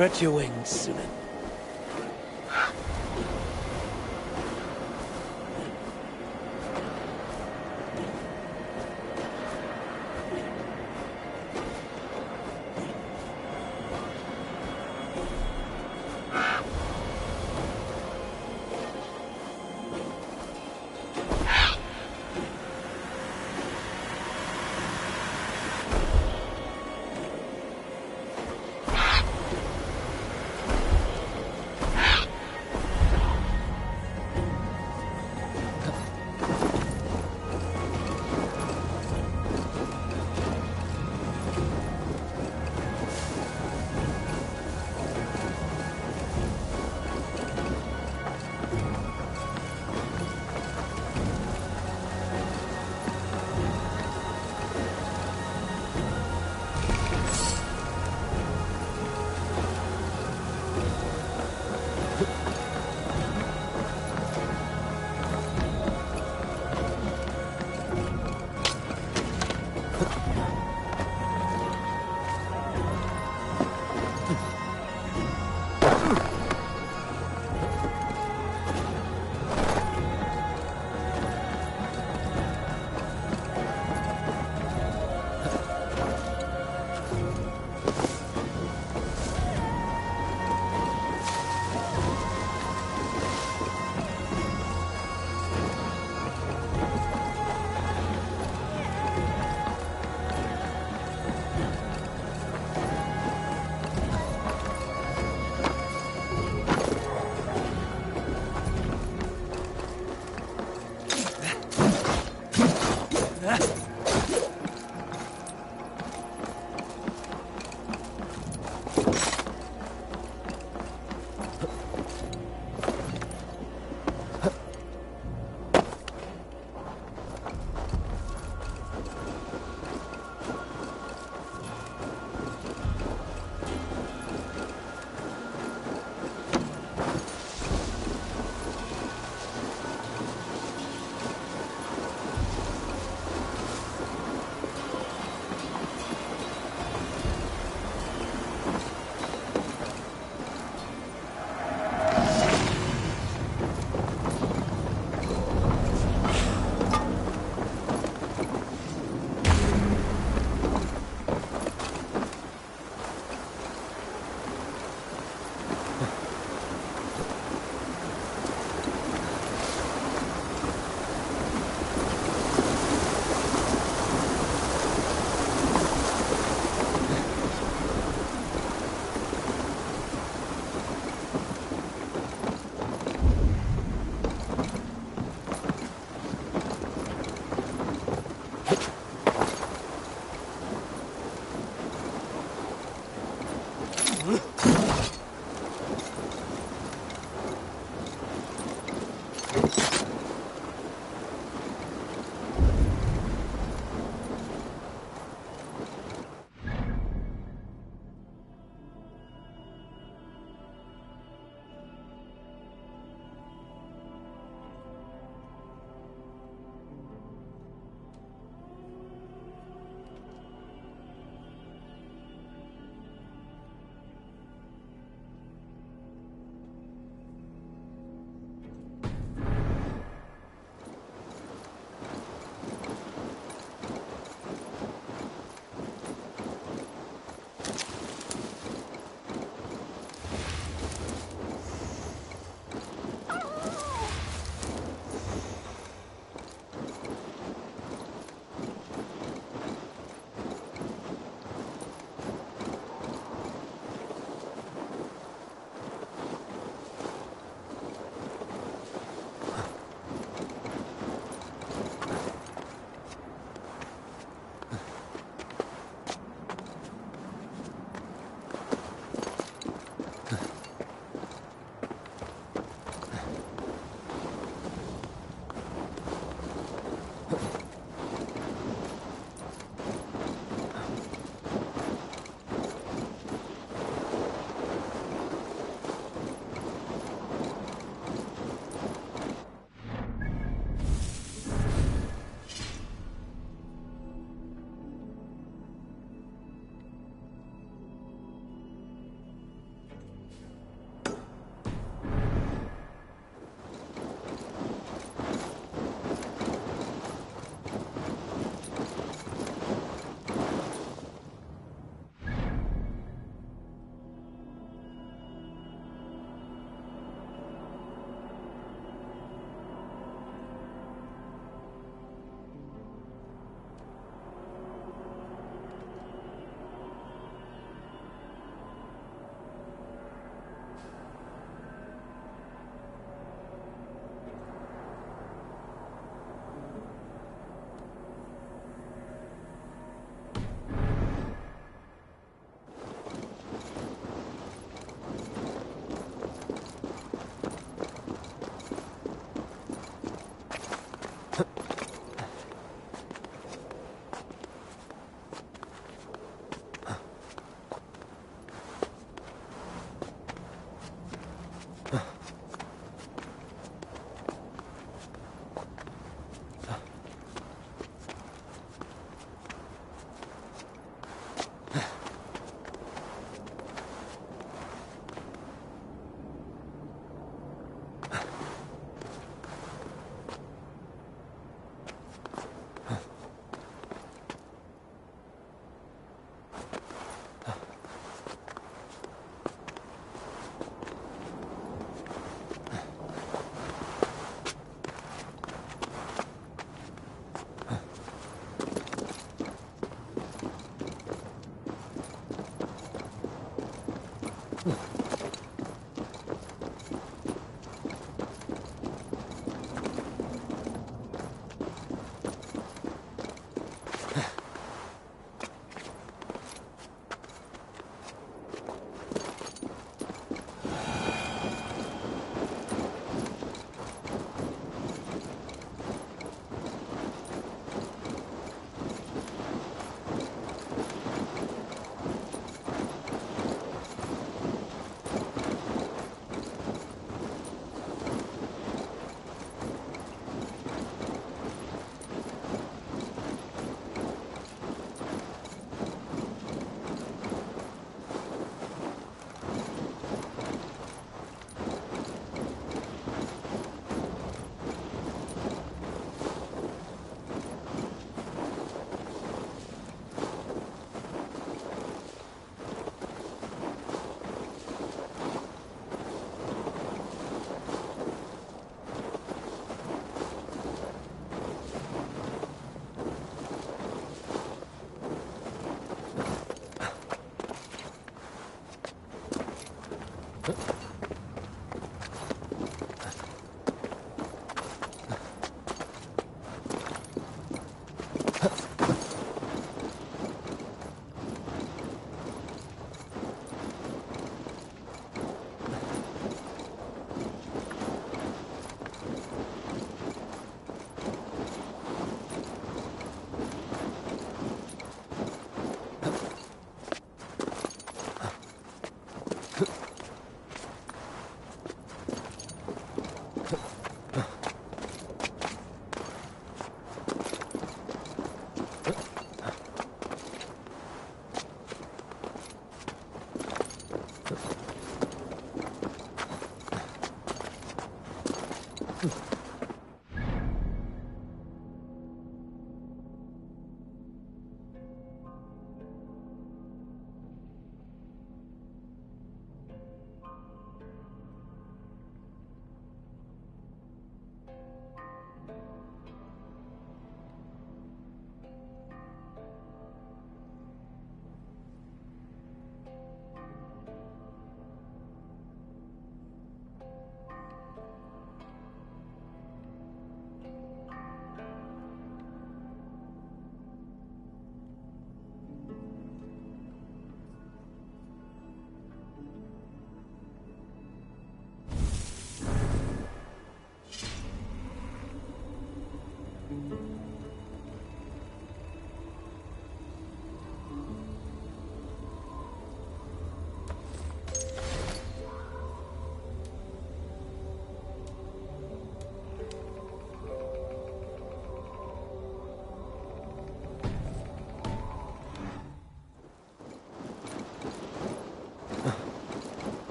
Spread your wings, Sunan.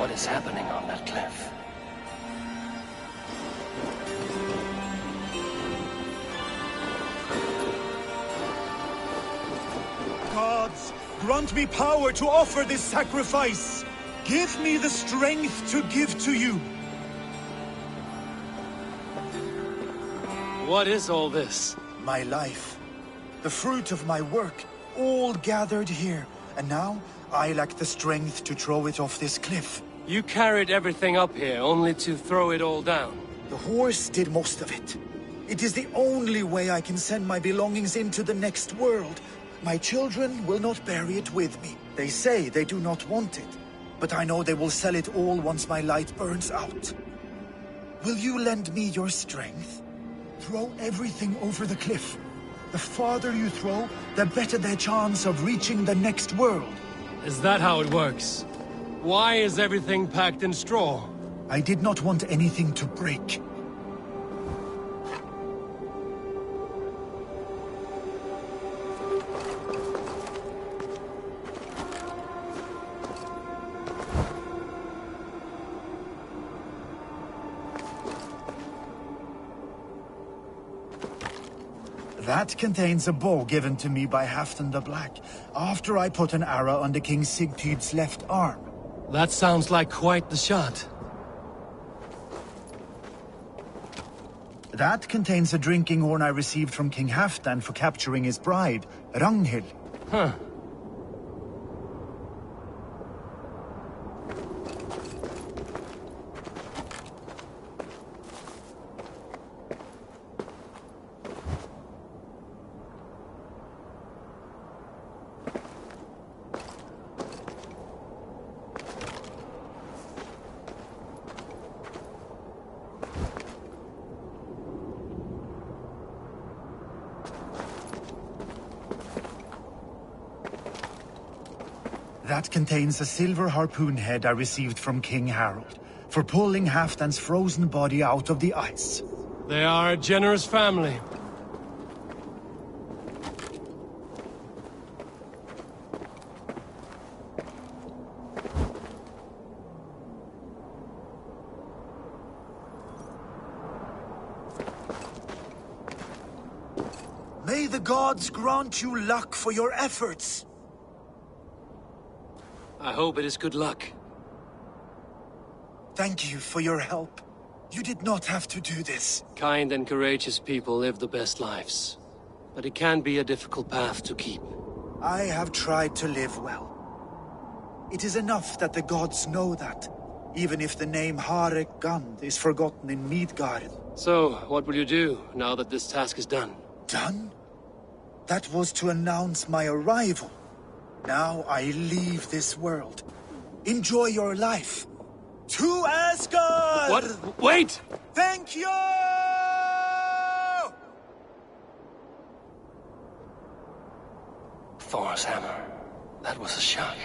What is happening on that cliff? Gods, grant me power to offer this sacrifice. Give me the strength to give to you. What is all this? My life, the fruit of my work, all gathered here. And now, I lack the strength to throw it off this cliff. You carried everything up here only to throw it all down. The horse did most of it. It is the only way I can send my belongings into the next world. My children will not bury it with me. They say they do not want it, but I know they will sell it all once my light burns out. Will you lend me your strength? Throw everything over the cliff. The farther you throw, the better their chance of reaching the next world. Is that how it works? Why is everything packed in straw? I did not want anything to break. That contains a bow given to me by Halfdan the Black, after I put an arrow under King Sigtyd's left arm. That sounds like quite the shot. That contains a drinking horn I received from King Halfdan for capturing his bride, Ragnhild. Huh. That contains a silver harpoon head I received from King Harald, for pulling Halfdan's frozen body out of the ice. They are a generous family. May the gods grant you luck for your efforts. I hope it is good luck. Thank you for your help. You did not have to do this. Kind and courageous people live the best lives. But it can be a difficult path to keep. I have tried to live well. It is enough that the gods know that, even if the name Harek Gand is forgotten in Midgard. So, what will you do now that this task is done? Done? That was to announce my arrival. Now I leave this world. Enjoy your life. To Asgard! What? Wait! Thank you! Thor's hammer. That was a shock.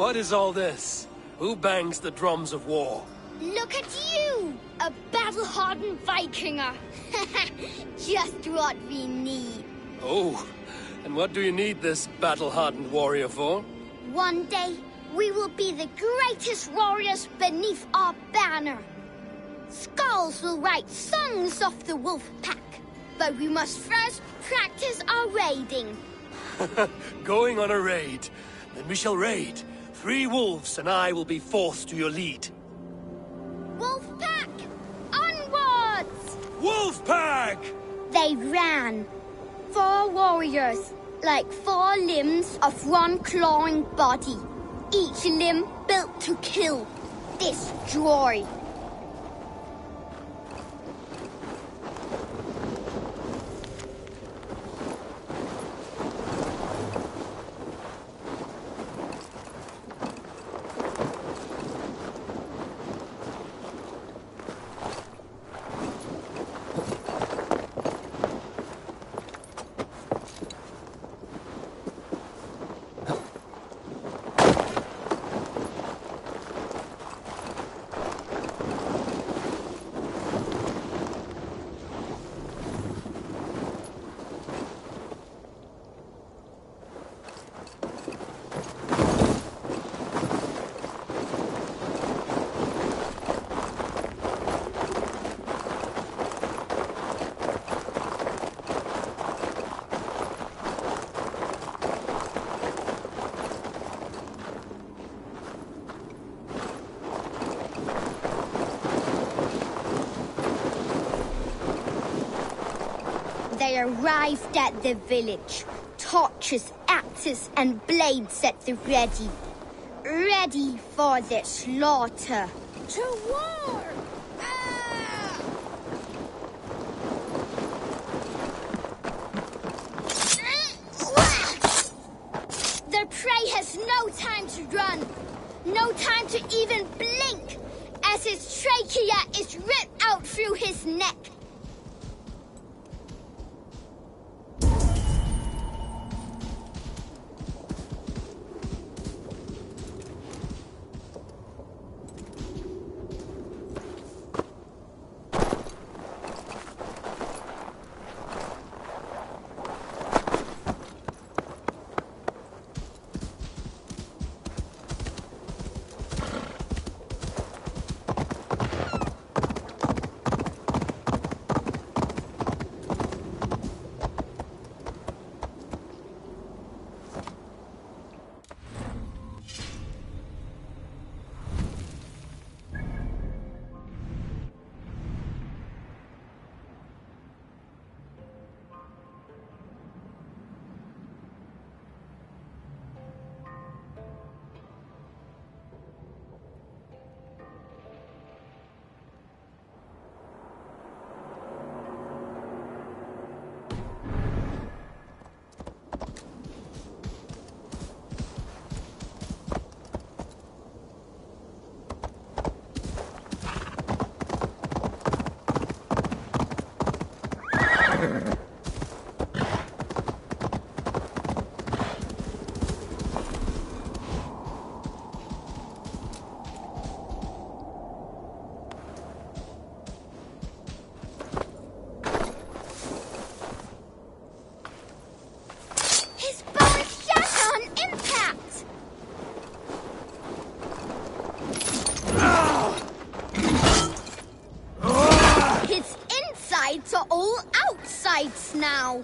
What is all this? Who bangs the drums of war? Look at you! A battle-hardened Vikinger! Just what we need. Oh, and what do you need this battle-hardened warrior for? One day, we will be the greatest warriors beneath our banner. Skulls will write songs of the wolf pack, but we must first practice our raiding. Going on a raid. Then we shall raid. 3 wolves and I will be fourth to your lead. Wolf pack! Onwards! Wolf pack! They ran. 4 warriors, like 4 limbs of one clawing body. Each limb built to kill, destroy. arrived at the village. Torches, axes, and blades at the ready. Ready for the slaughter. To war! Ah! The prey has no time to run. No time to even blink, as his trachea is ripped out through his neck. Are all outsides now.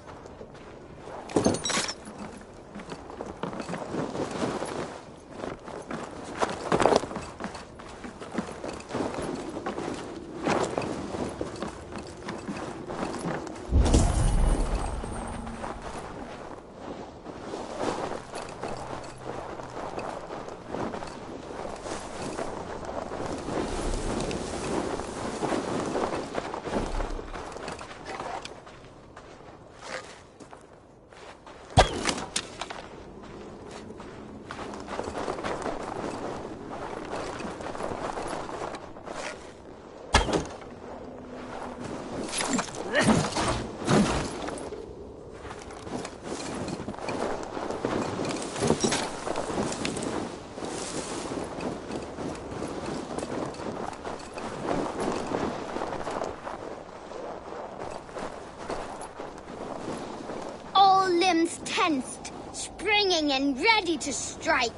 Tensed, springing and ready to strike.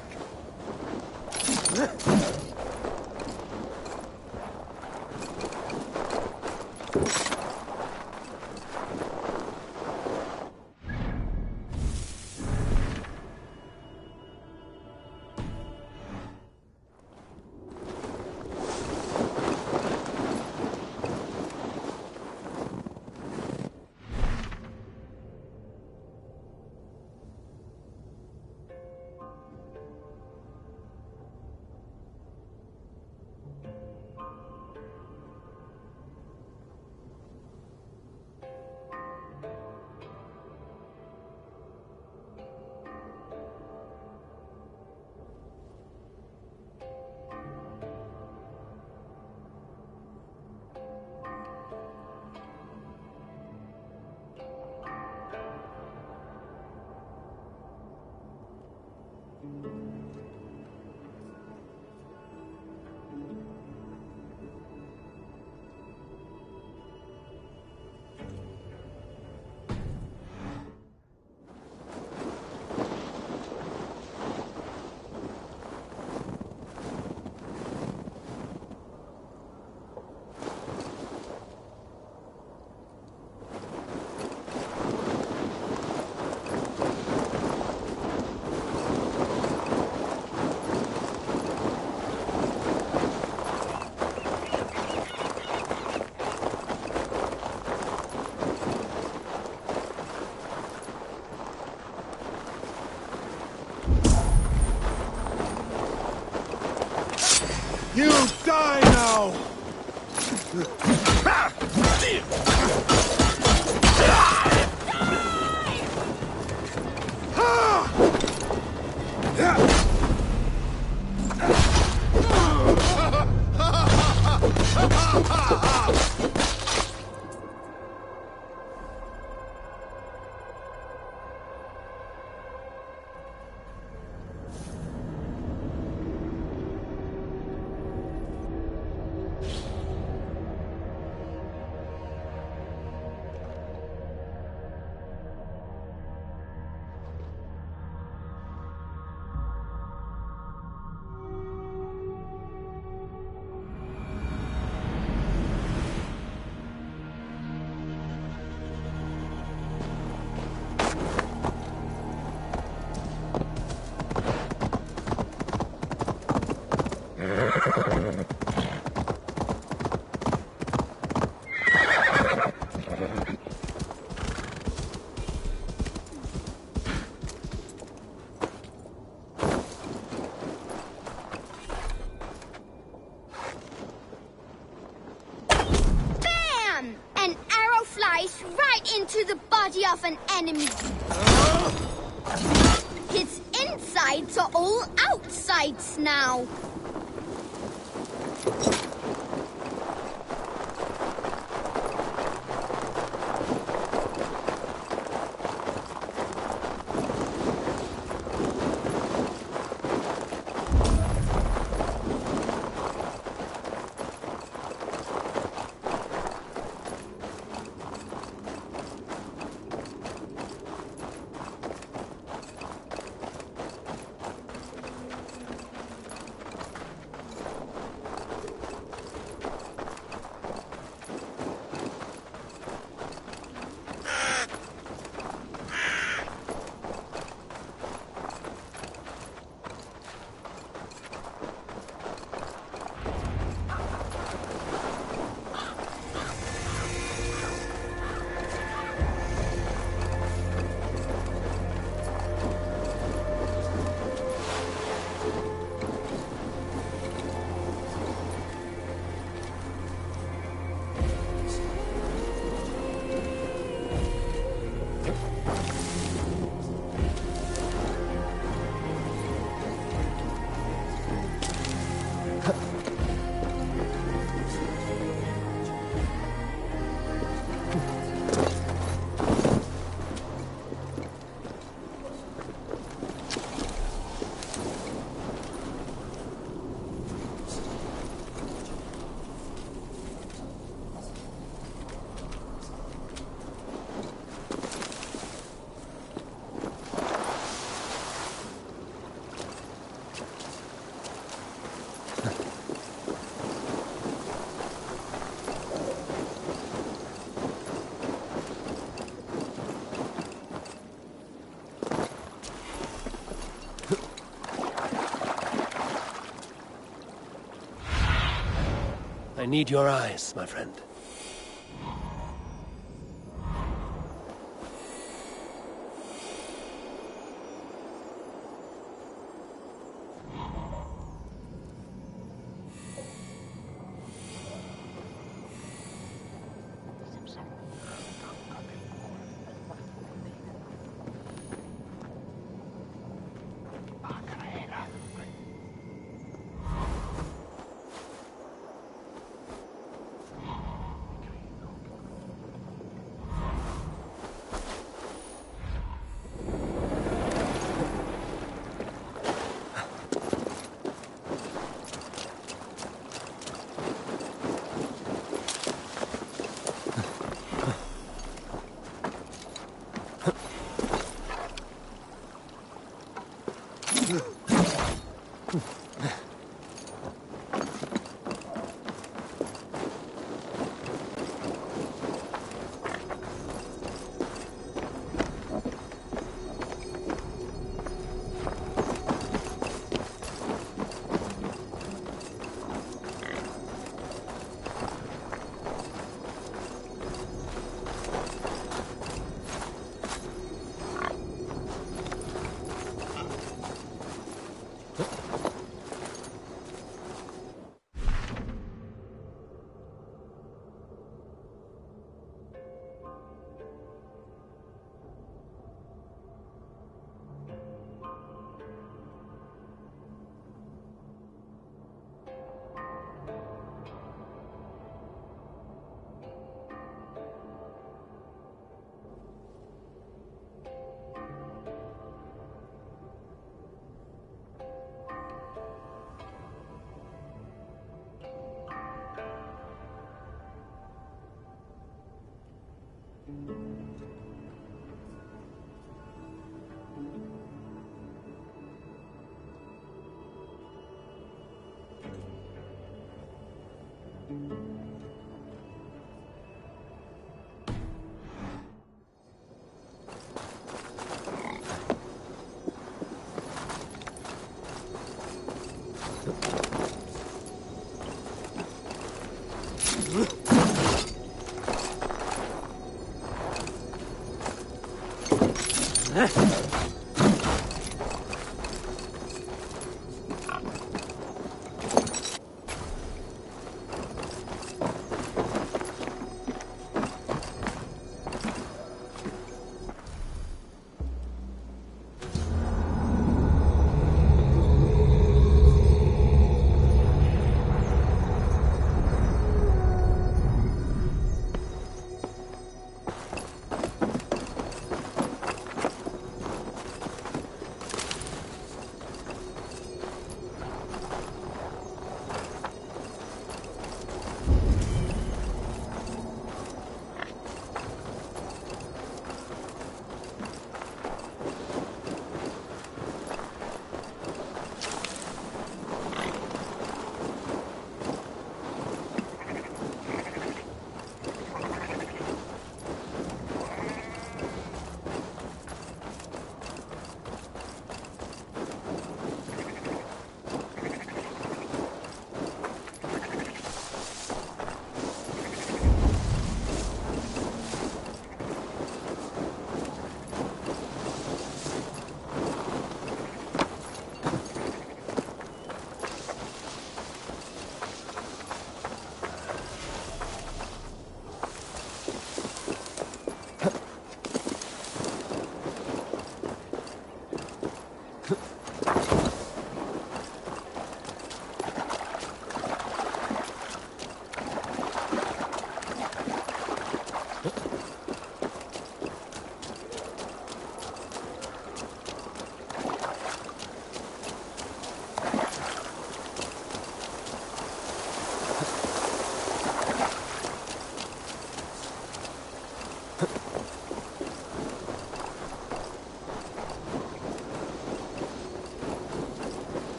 You die now! Into the body of an enemy. His insides are all outsides now. I need your eyes, my friend.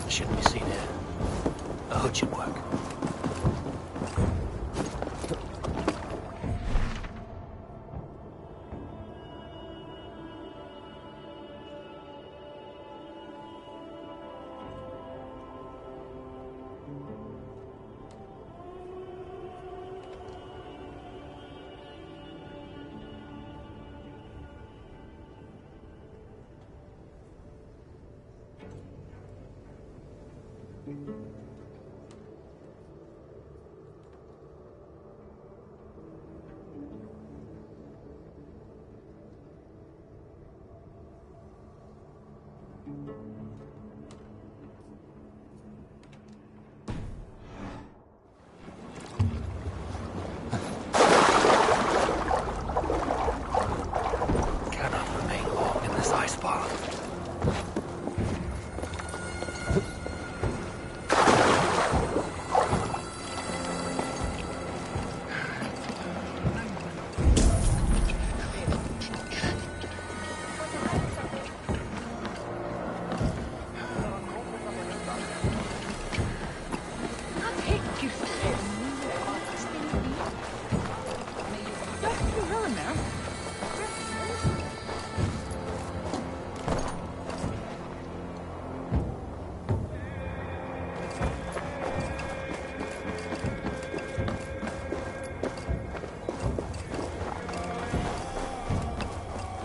Shouldn't be seen here. A hood should work. Cannot remain long in this ice bath.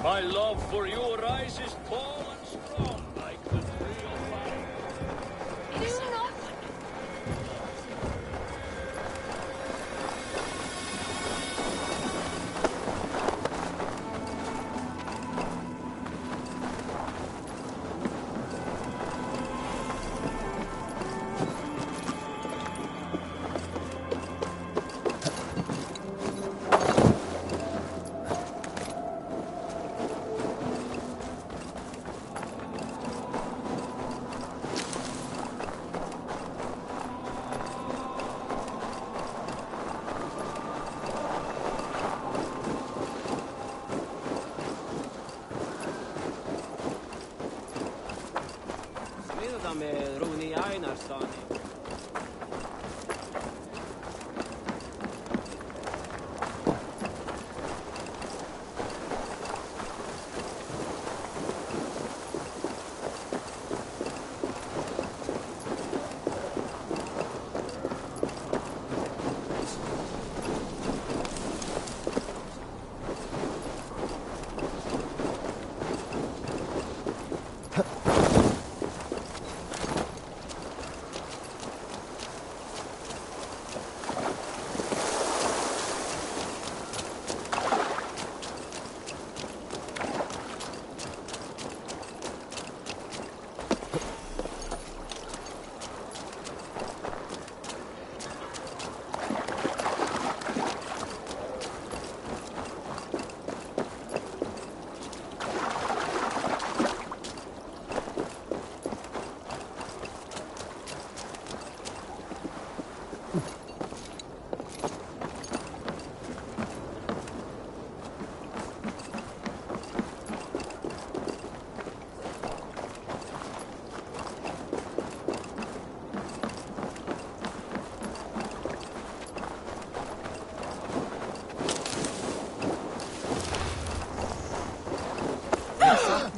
My love for you rises tall and strong like the tree of life. It is not. Med Roni Einarsson.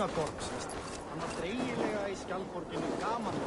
draugakorpsist. Hann var dreigilega í skjaldborginu gaman.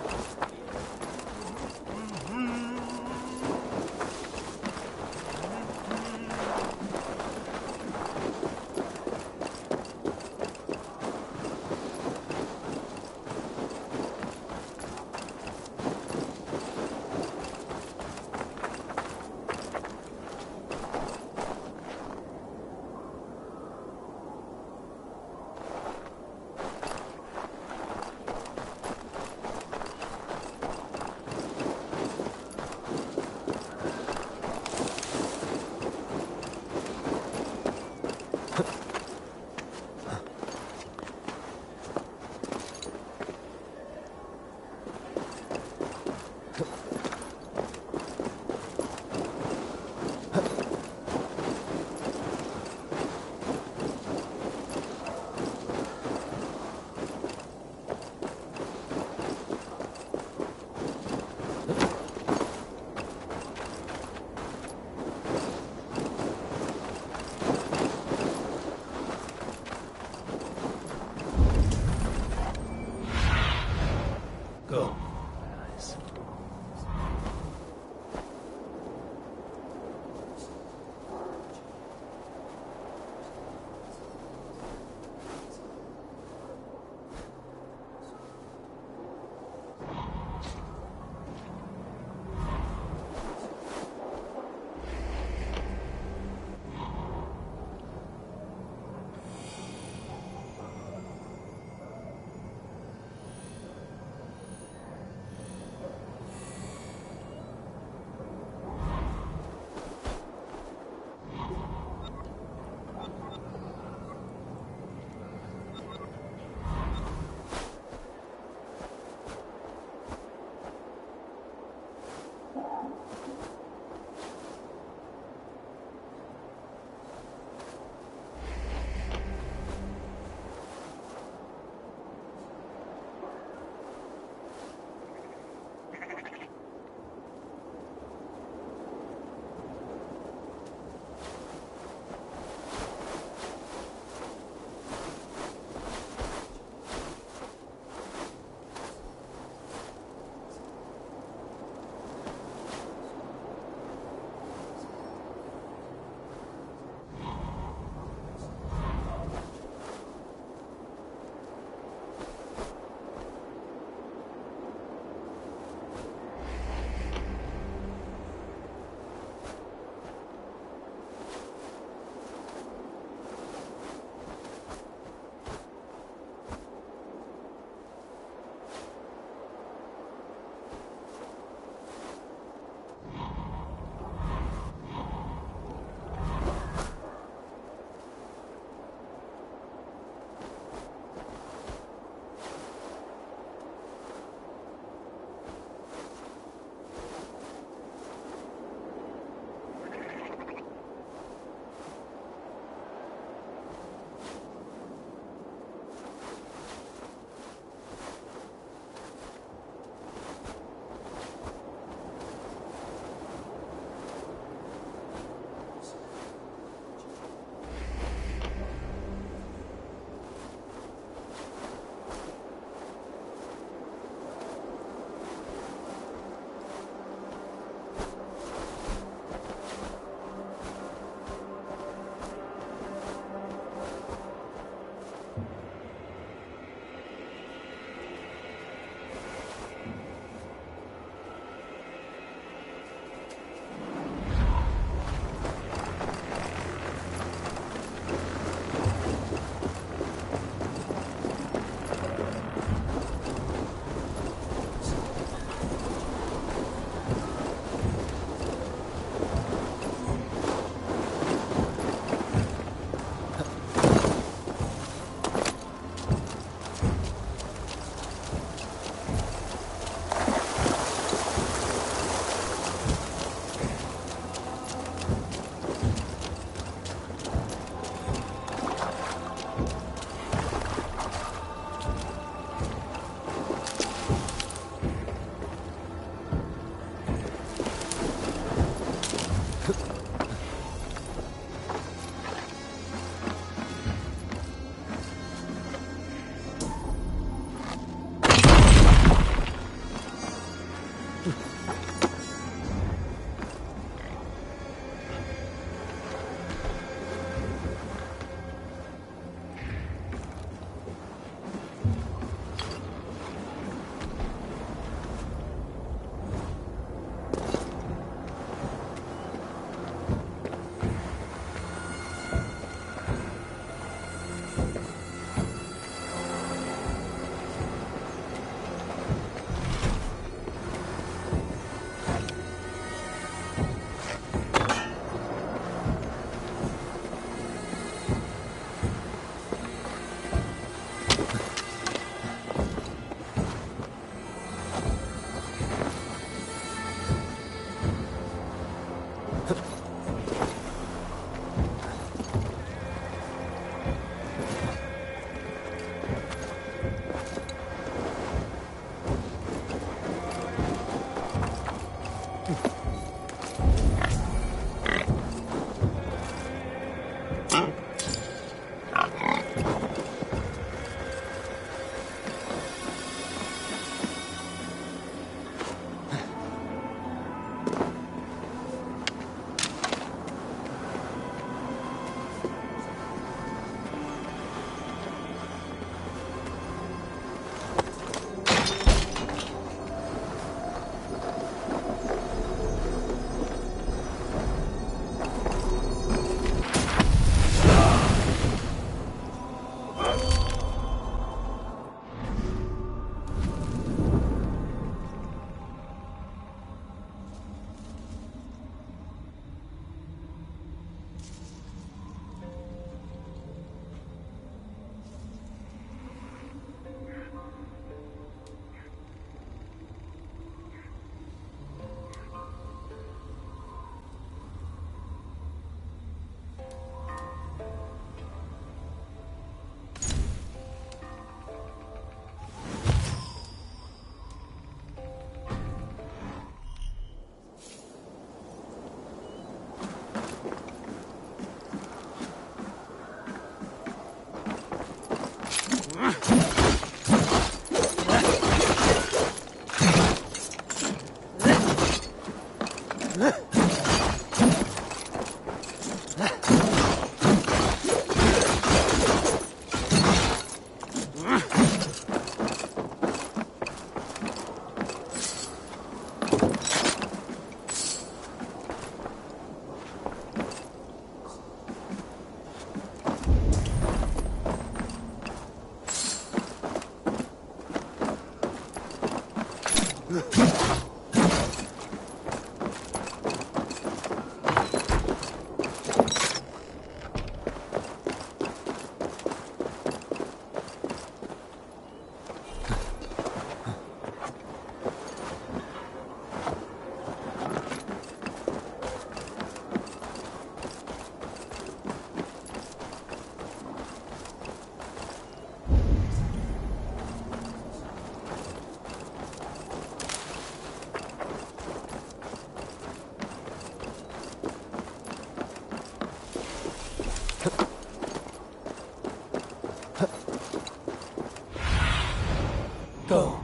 Go.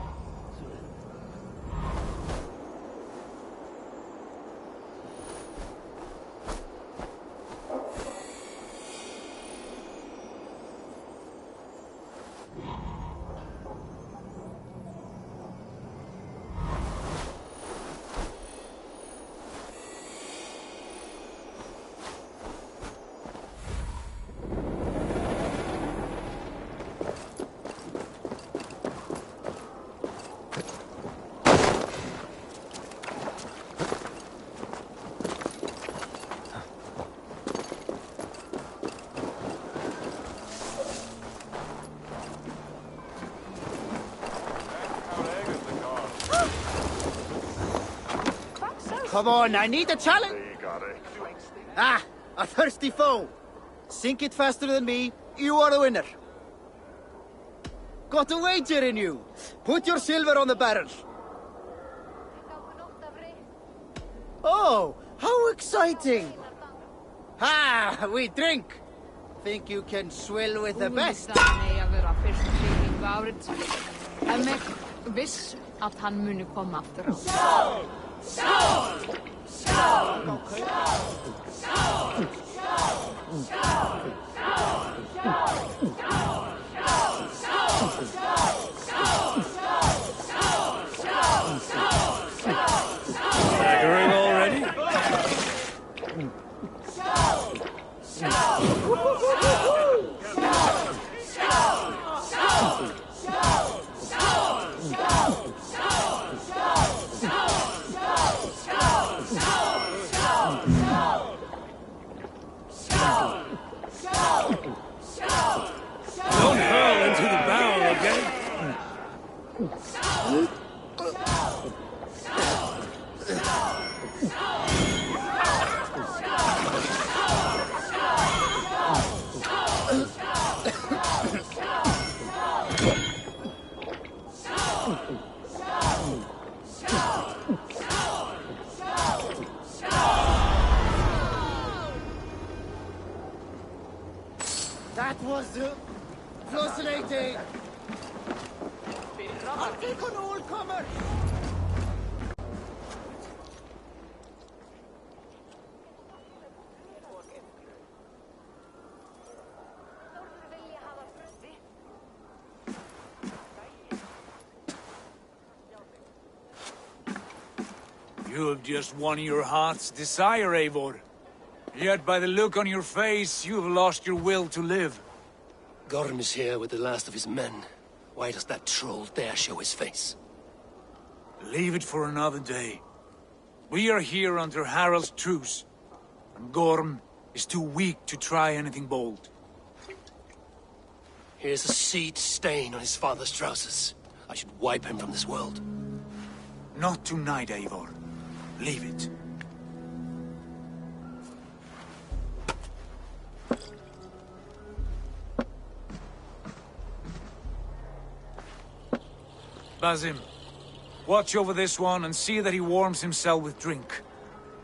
Come on, I need a challenge! Ah, a thirsty foe! Sink it faster than me, you are the winner. Got a wager in you. Put your silver on the barrel. Oh, how exciting! Ah, we drink! Think you can swill with the best? Nei að vera fyrst siglingu árið. En mig viss að hann muni koma aftur á. Staggering already? Don't hurl into the barrel again. That was fascinating! I'll take on all comers! You have just won your heart's desire, Eivor. Yet by the look on your face, you have lost your will to live. Gorm is here with the last of his men. Why does that troll dare show his face? Leave it for another day. We are here under Harald's truce, and Gorm is too weak to try anything bold. Here's a seed stain on his father's trousers. I should wipe him from this world. Not tonight, Eivor. Leave it. Basim, watch over this one and see that he warms himself with drink.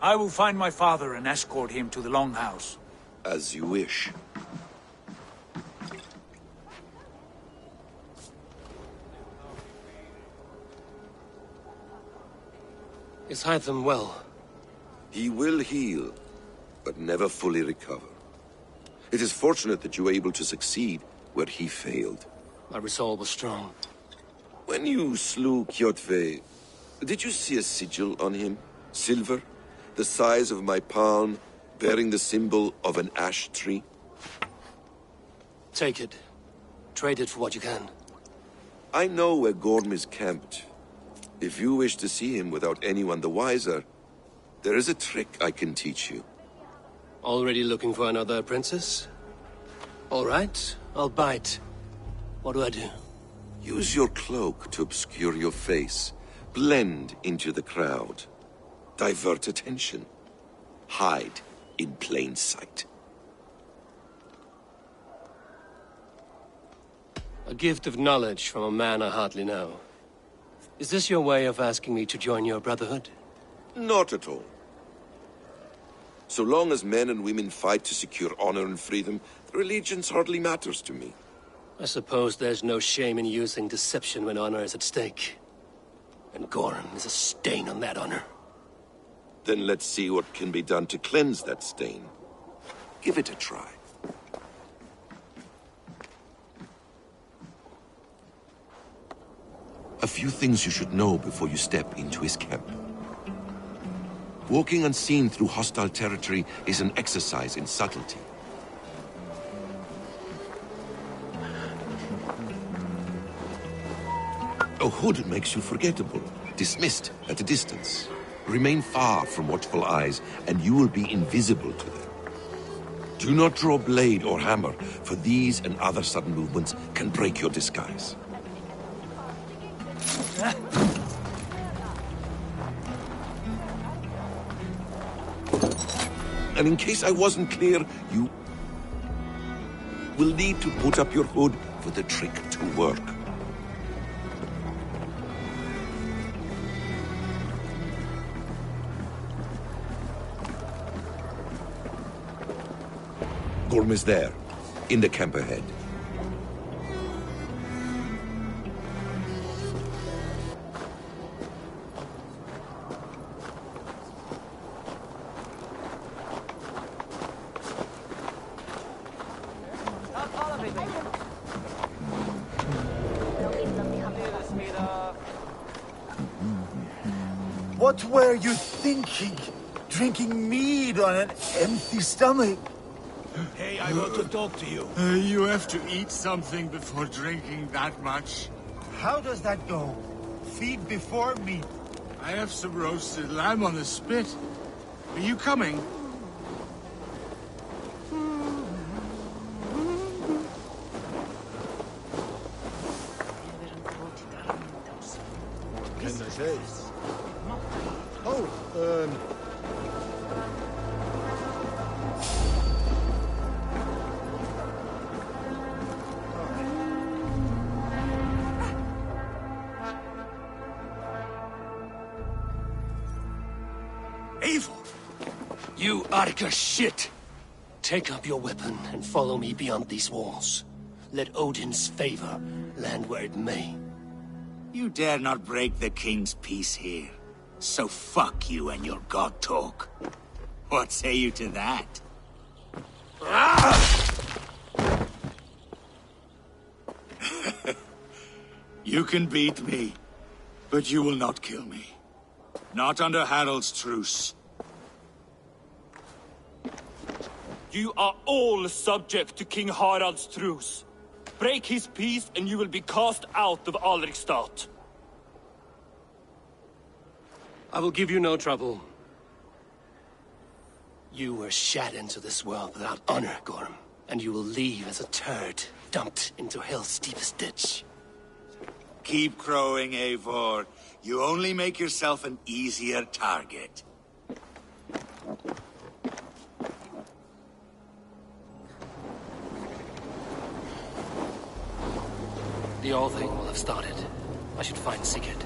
I will find my father and escort him to the Longhouse. As you wish. Is Hytham well? He will heal, but never fully recover. It is fortunate that you were able to succeed where he failed. My resolve was strong. When you slew Kjotve, did you see a sigil on him? Silver? The size of my palm, bearing the symbol of an ash tree? Take it. Trade it for what you can. I know where Gorm is camped. If you wish to see him without anyone the wiser, there is a trick I can teach you. Already looking for another princess? All right, I'll bite. What do I do? Use your cloak to obscure your face. Blend into the crowd. Divert attention. Hide in plain sight. A gift of knowledge from a man I hardly know. Is this your way of asking me to join your brotherhood? Not at all. So long as men and women fight to secure honor and freedom, their allegiance hardly matters to me. I suppose there's no shame in using deception when honor is at stake. And Gorm is a stain on that honor. Then let's see what can be done to cleanse that stain. Give it a try. A few things you should know before you step into his camp. Walking unseen through hostile territory is an exercise in subtlety. A hood makes you forgettable, dismissed at a distance. Remain far from watchful eyes, and you will be invisible to them. Do not draw blade or hammer, for these and other sudden movements can break your disguise. And in case I wasn't clear, you will need to put up your hood for the trick to work. Gorm is there, in the camp ahead. What were you thinking? Drinking mead on an empty stomach? Hey, I want to talk to you. You have to eat something before drinking that much. How does that go? Feed before meat. I have some roasted lamb on the spit. Are you coming? Can I say? Evil! You Arca shit! Take up your weapon and follow me beyond these walls. Let Odin's favor land where it may. You dare not break the king's peace here. So fuck you and your god talk. What say you to that? You can beat me, but you will not kill me. Not under Harald's truce. You are all subject to King Harald's truce. Break his peace and you will be cast out of Alrikstad. I will give you no trouble. You were shat into this world without honor, Gorm, and you will leave as a turd, dumped into hell's deepest ditch. Keep crowing, Eivor. You only make yourself an easier target. The All Thing will have started. I should find Sigurd.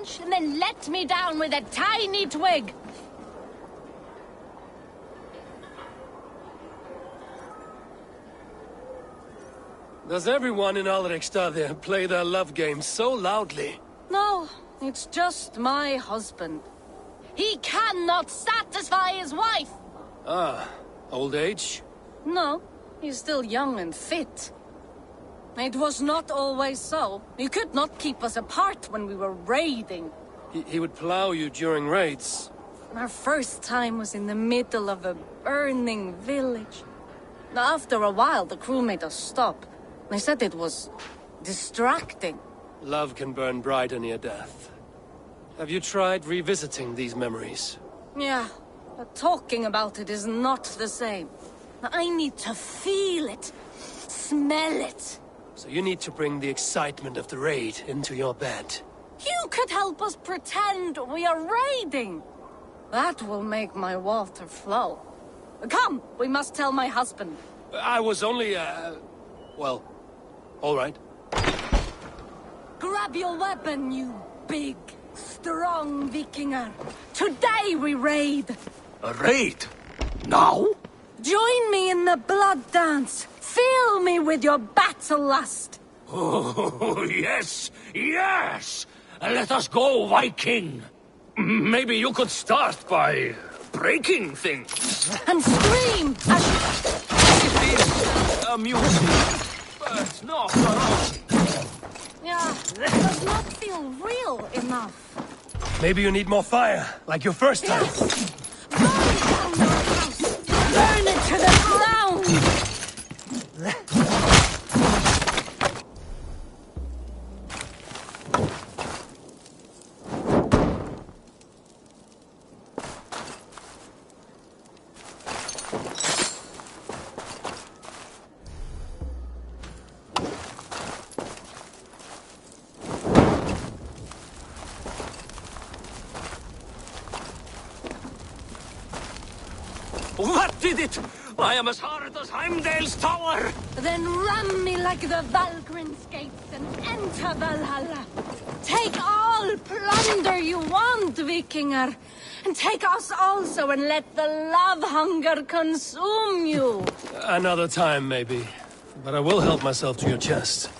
branch and then let me down with a tiny twig. Does everyone in Alrikstad play their love game so loudly? No, it's just my husband. He cannot satisfy his wife. Ah, old age? No, he's still young and fit. It was not always so. He could not keep us apart when we were raiding. He would plow you during raids. Our first time was in the middle of a burning village. After a while, the crew made us stop. They said it was distracting. Love can burn brighter near death. Have you tried revisiting these memories? Yeah, but talking about it is not the same. I need to feel it, smell it. So you need to bring the excitement of the raid into your bed. You could help us pretend we are raiding. That will make my water flow. Come, we must tell my husband. I was only, well, all right. Grab your weapon, you big, strong Vikinger. Today we raid. A raid? Now? Join me in the blood dance. Fill me with your battle lust. Oh, yes, yes! Let us go, Viking! Maybe you could start by breaking things. And scream as It is amusing, but not for us. Yeah, it does not feel real enough. Maybe you need more fire, like your first time. Burn down your house! Burn it to the ground! What did it? I am as hard as Heimdall's tower! Then ram me like the Valgrin's gates and enter Valhalla. Take all plunder you want, Vikinger. And take us also and let the love hunger consume you. Another time, maybe. But I will help myself to your chest.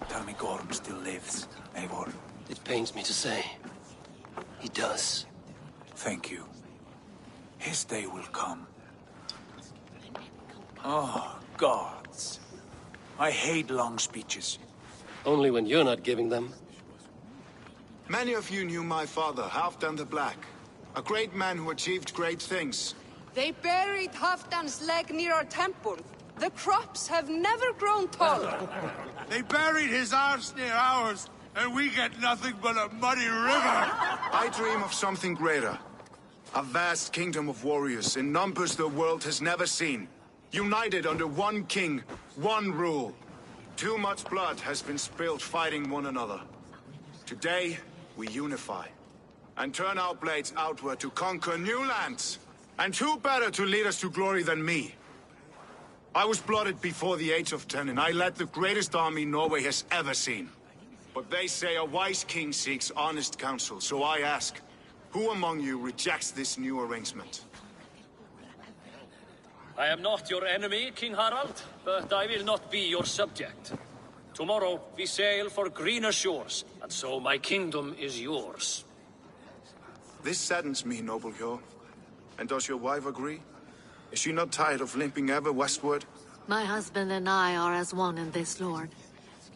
Tell me Gorm still lives, Eivor. It pains me to say. He does. Thank you. His day will come. Oh, gods. I hate long speeches. Only when you're not giving them. Many of you knew my father, Halfdan the Black. A great man who achieved great things. They buried Halfdan's leg near our temple. The crops have never grown taller. They buried his arse near ours, and we get nothing but a muddy river. I dream of something greater. A vast kingdom of warriors in numbers the world has never seen. United under one king, one rule. Too much blood has been spilled fighting one another. Today, we unify, and turn our blades outward to conquer new lands. And who better to lead us to glory than me? I was blooded before the age of 10, and I led the greatest army Norway has ever seen. But they say a wise king seeks honest counsel, so I ask, who among you rejects this new arrangement? I am not your enemy, King Harald, but I will not be your subject. Tomorrow we sail for greener shores, and so my kingdom is yours. This saddens me, noble Hjor. And does your wife agree? Is she not tired of limping ever westward? My husband and I are as one in this, Lord.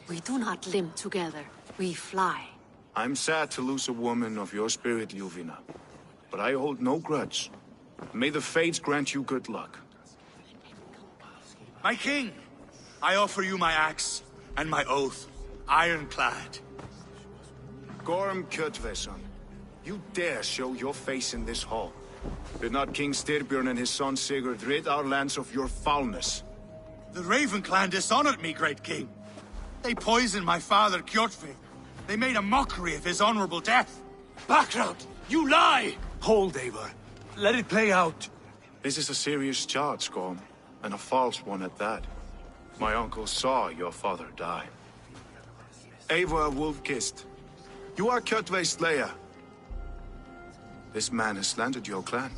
We do not limp together, we fly. I'm sad to lose a woman of your spirit, Ljuvina. But I hold no grudge. May the fates grant you good luck. My king, I offer you my axe and my oath, ironclad. Gorm Kjotveson, you dare show your face in this hall. Did not King Styrbjörn and his son Sigurd rid our lands of your foulness? The Raven clan dishonored me, great king. They poisoned my father, Kjotve. They made a mockery of his honorable death. Background! You lie! Hold, Eivor. Let it play out. This is a serious charge, Gorm, and a false one at that. My uncle saw your father die. Eivor Wolf-Kissed, you are Kjotve's slayer. This man has slandered your clan.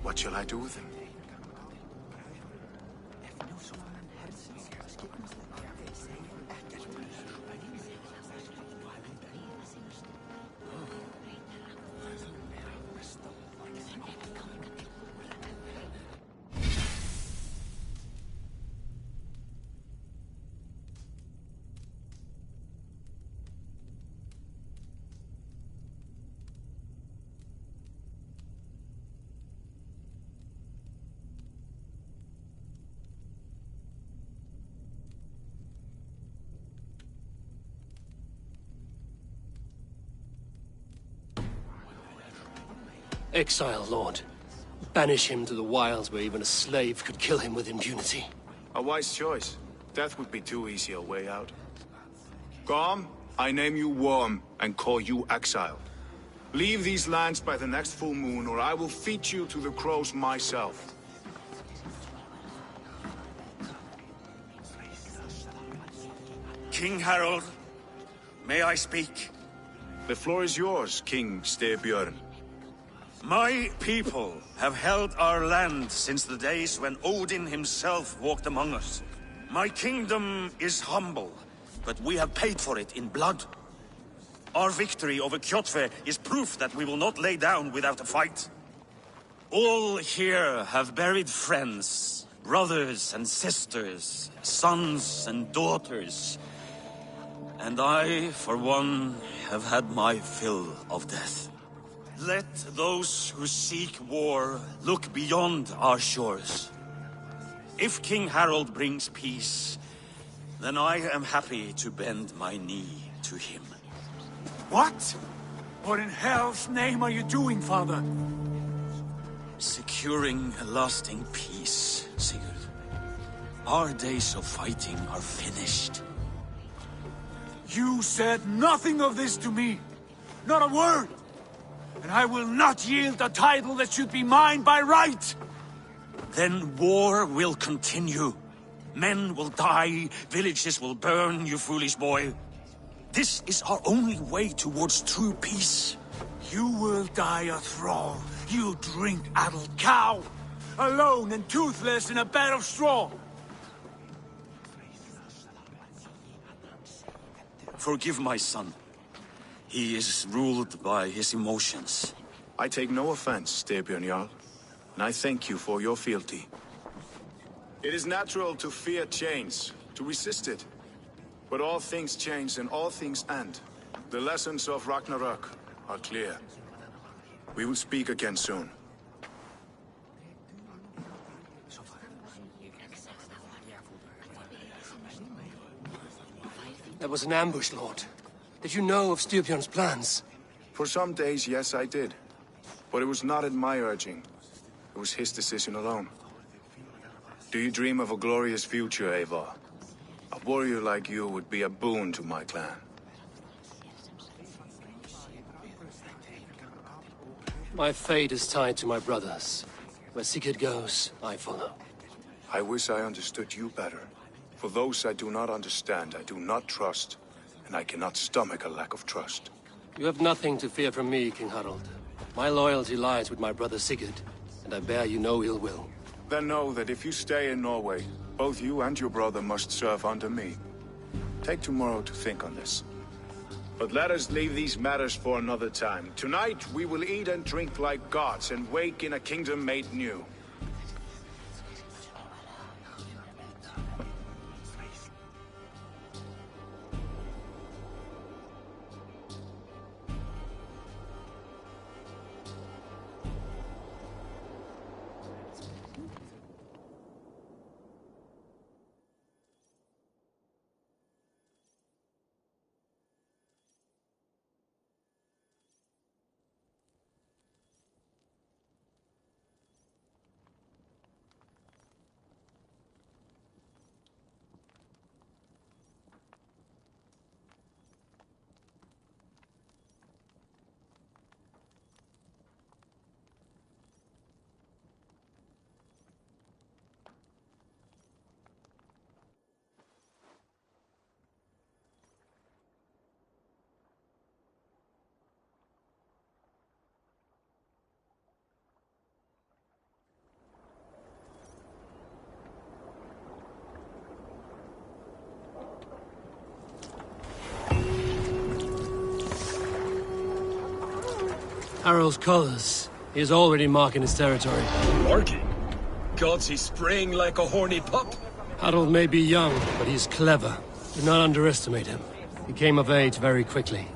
What shall I do with him? Exile, Lord. Banish him to the wilds where even a slave could kill him with impunity. A wise choice. Death would be too easy a way out. Gorm, I name you Worm and call you exiled. Leave these lands by the next full moon, or I will feed you to the crows myself. King Harald, may I speak? The floor is yours, King Styrbjörn. My people have held our land since the days when Odin himself walked among us. My kingdom is humble, but we have paid for it in blood. Our victory over Kjotve is proof that we will not lay down without a fight. All here have buried friends, brothers and sisters, sons and daughters. And I, for one, have had my fill of death. Let those who seek war look beyond our shores. If King Harald brings peace, then I am happy to bend my knee to him. What? What in hell's name are you doing, father? Securing a lasting peace, Sigurd. Our days of fighting are finished. You said nothing of this to me. Not a word. And I will not yield a title that should be mine by right! Then war will continue. Men will die, villages will burn, you foolish boy. This is our only way towards true peace. You will die a thrall, you drink-addled cow! Alone and toothless in a bed of straw! Forgive my son. He is ruled by his emotions. I take no offense, Styrbjörn Jarl, and I thank you for your fealty. It is natural to fear change, to resist it. But all things change and all things end. The lessons of Ragnarok are clear. We will speak again soon. That was an ambush, Lord. Did you know of Styrbjörn's plans? For some days, yes, I did. But it was not at my urging. It was his decision alone. Do you dream of a glorious future, Eivor? A warrior like you would be a boon to my clan. My fate is tied to my brothers. Where Sigurd goes, I follow. I wish I understood you better. For those I do not understand, I do not trust, and I cannot stomach a lack of trust. You have nothing to fear from me, King Harald. My loyalty lies with my brother Sigurd, and I bear you no ill will. Then know that if you stay in Norway, both you and your brother must serve under me. Take tomorrow to think on this. But let us leave these matters for another time. Tonight, we will eat and drink like gods and wake in a kingdom made new. Harald's colors. He is already marking his territory. Marking? Gods, he's spraying like a horny pup. Harald may be young, but he's clever. Do not underestimate him. He came of age very quickly.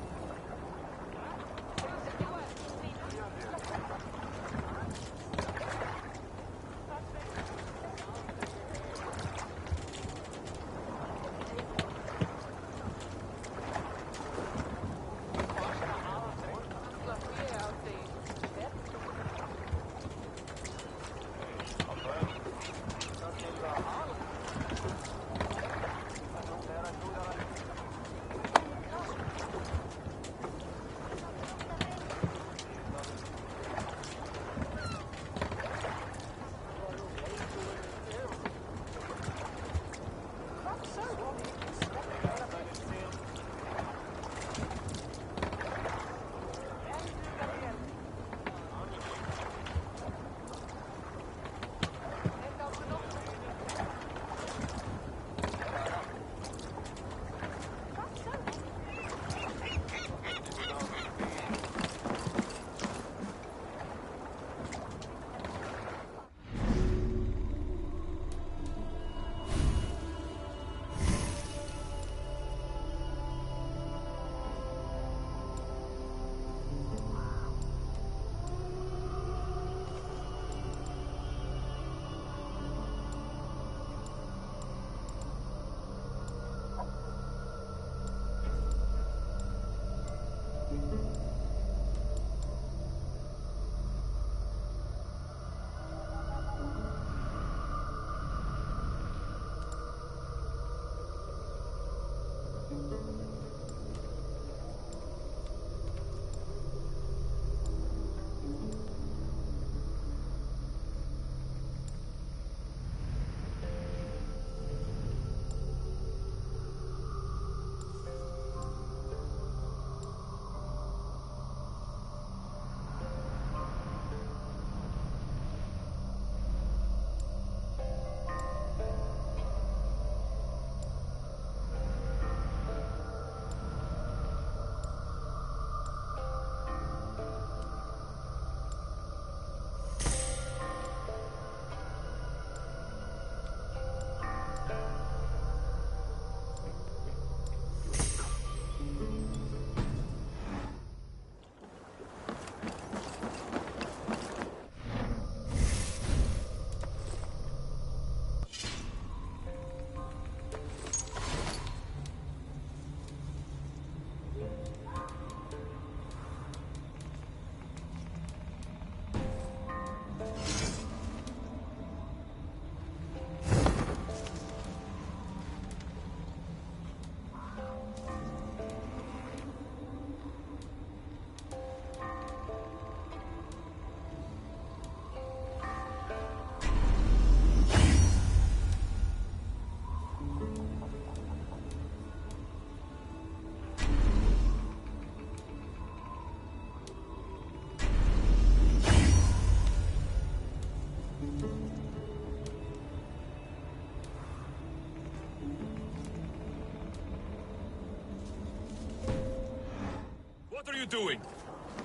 doing?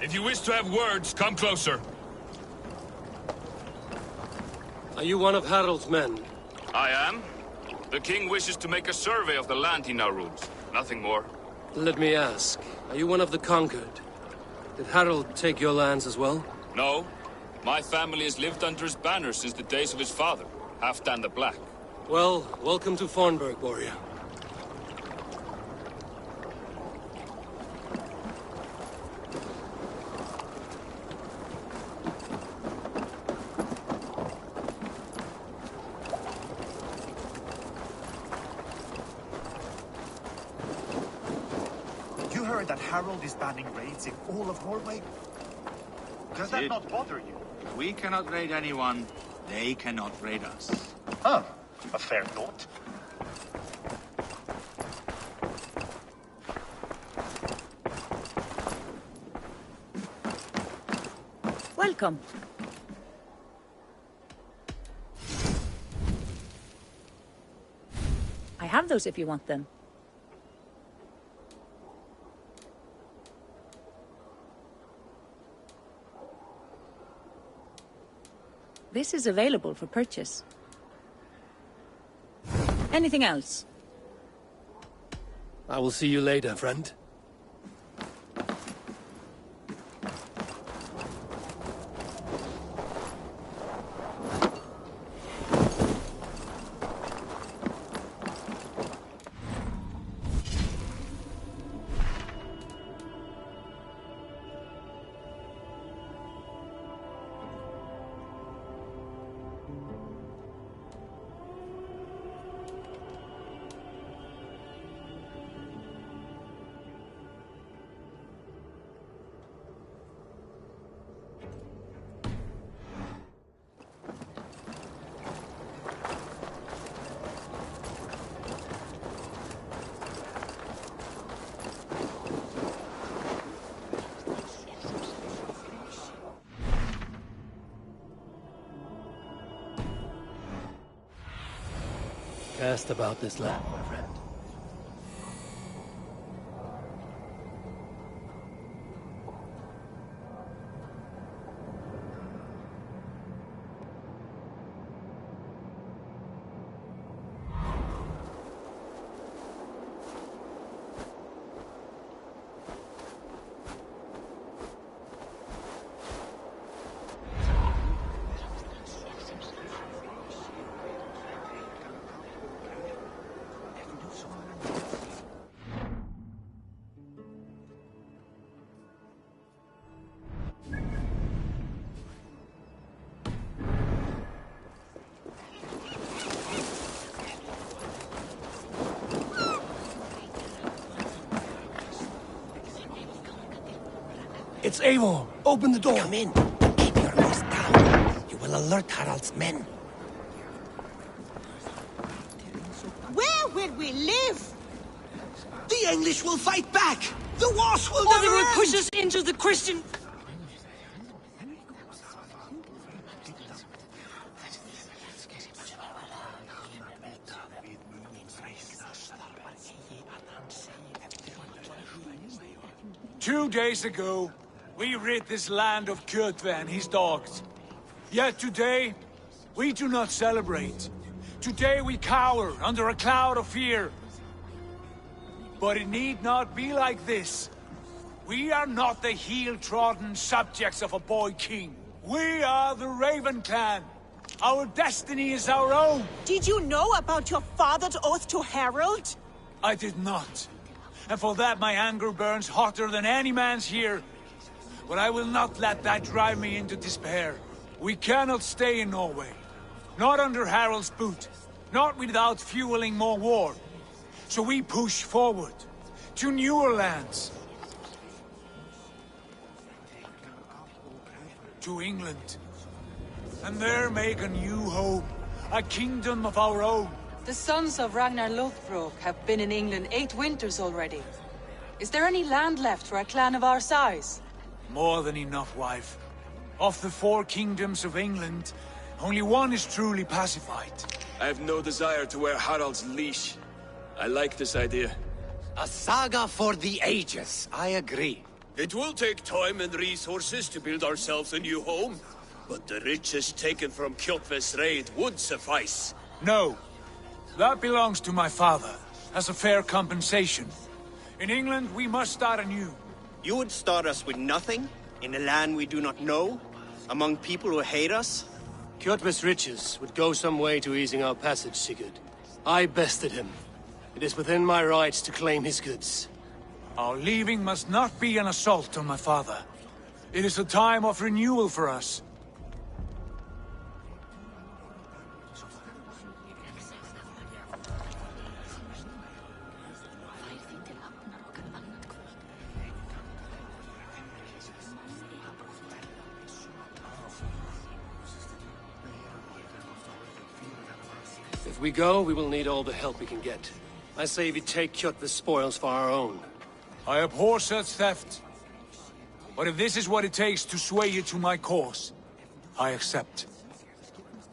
If you wish to have words, come closer. Are you one of Harald's men? I am. The king wishes to make a survey of the land he now rules. Nothing more. Let me ask, are you one of the conquered? Did Harald take your lands as well? No. My family has lived under his banner since the days of his father, Halfdan the Black. Well, welcome to Fornburg, warrior. You heard that Harald is banning raids in all of Norway? Does that not bother you? We cannot raid anyone. They cannot raid us. Huh. A fair thought. Welcome. I have those if you want them. This is available for purchase. Anything else? I will see you later, friend. Cast about this land, my friend. It's Eivor! Open the door! Come in. Keep your voice down. You will alert Harald's men. Where will we live? The English will fight back! The wars will Or never they will end! push us into the Christian... Two days ago, we rid this land of Kjotve and his dogs. Yet today, we do not celebrate. Today we cower under a cloud of fear. But it need not be like this. We are not the heel-trodden subjects of a boy king. We are the Raven clan. Our destiny is our own. Did you know about your father's oath to Harald? I did not. And for that my anger burns hotter than any man's here. But I will not let that drive me into despair. We cannot stay in Norway. Not under Harald's boot. Not without fueling more war. So we push forward. To newer lands. To England. And there make a new home. A kingdom of our own. The sons of Ragnar Lothbrok have been in England 8 winters already. Is there any land left for a clan of our size? More than enough, wife. Of the 4 kingdoms of England, only one is truly pacified. I have no desire to wear Harald's leash. I like this idea. A saga for the ages, I agree. It will take time and resources to build ourselves a new home, but the riches taken from Kjotve's raid would suffice. No. That belongs to my father, as a fair compensation. In England, we must start anew. You would start us with nothing? In a land we do not know? Among people who hate us? Kjotve's riches would go some way to easing our passage, Sigurd. I bested him. It is within my rights to claim his goods. Our leaving must not be an assault on my father. It is a time of renewal for us. If we go, we will need all the help we can get. I say we take Kjotve's spoils for our own. I abhor such theft. But if this is what it takes to sway you to my cause, I accept.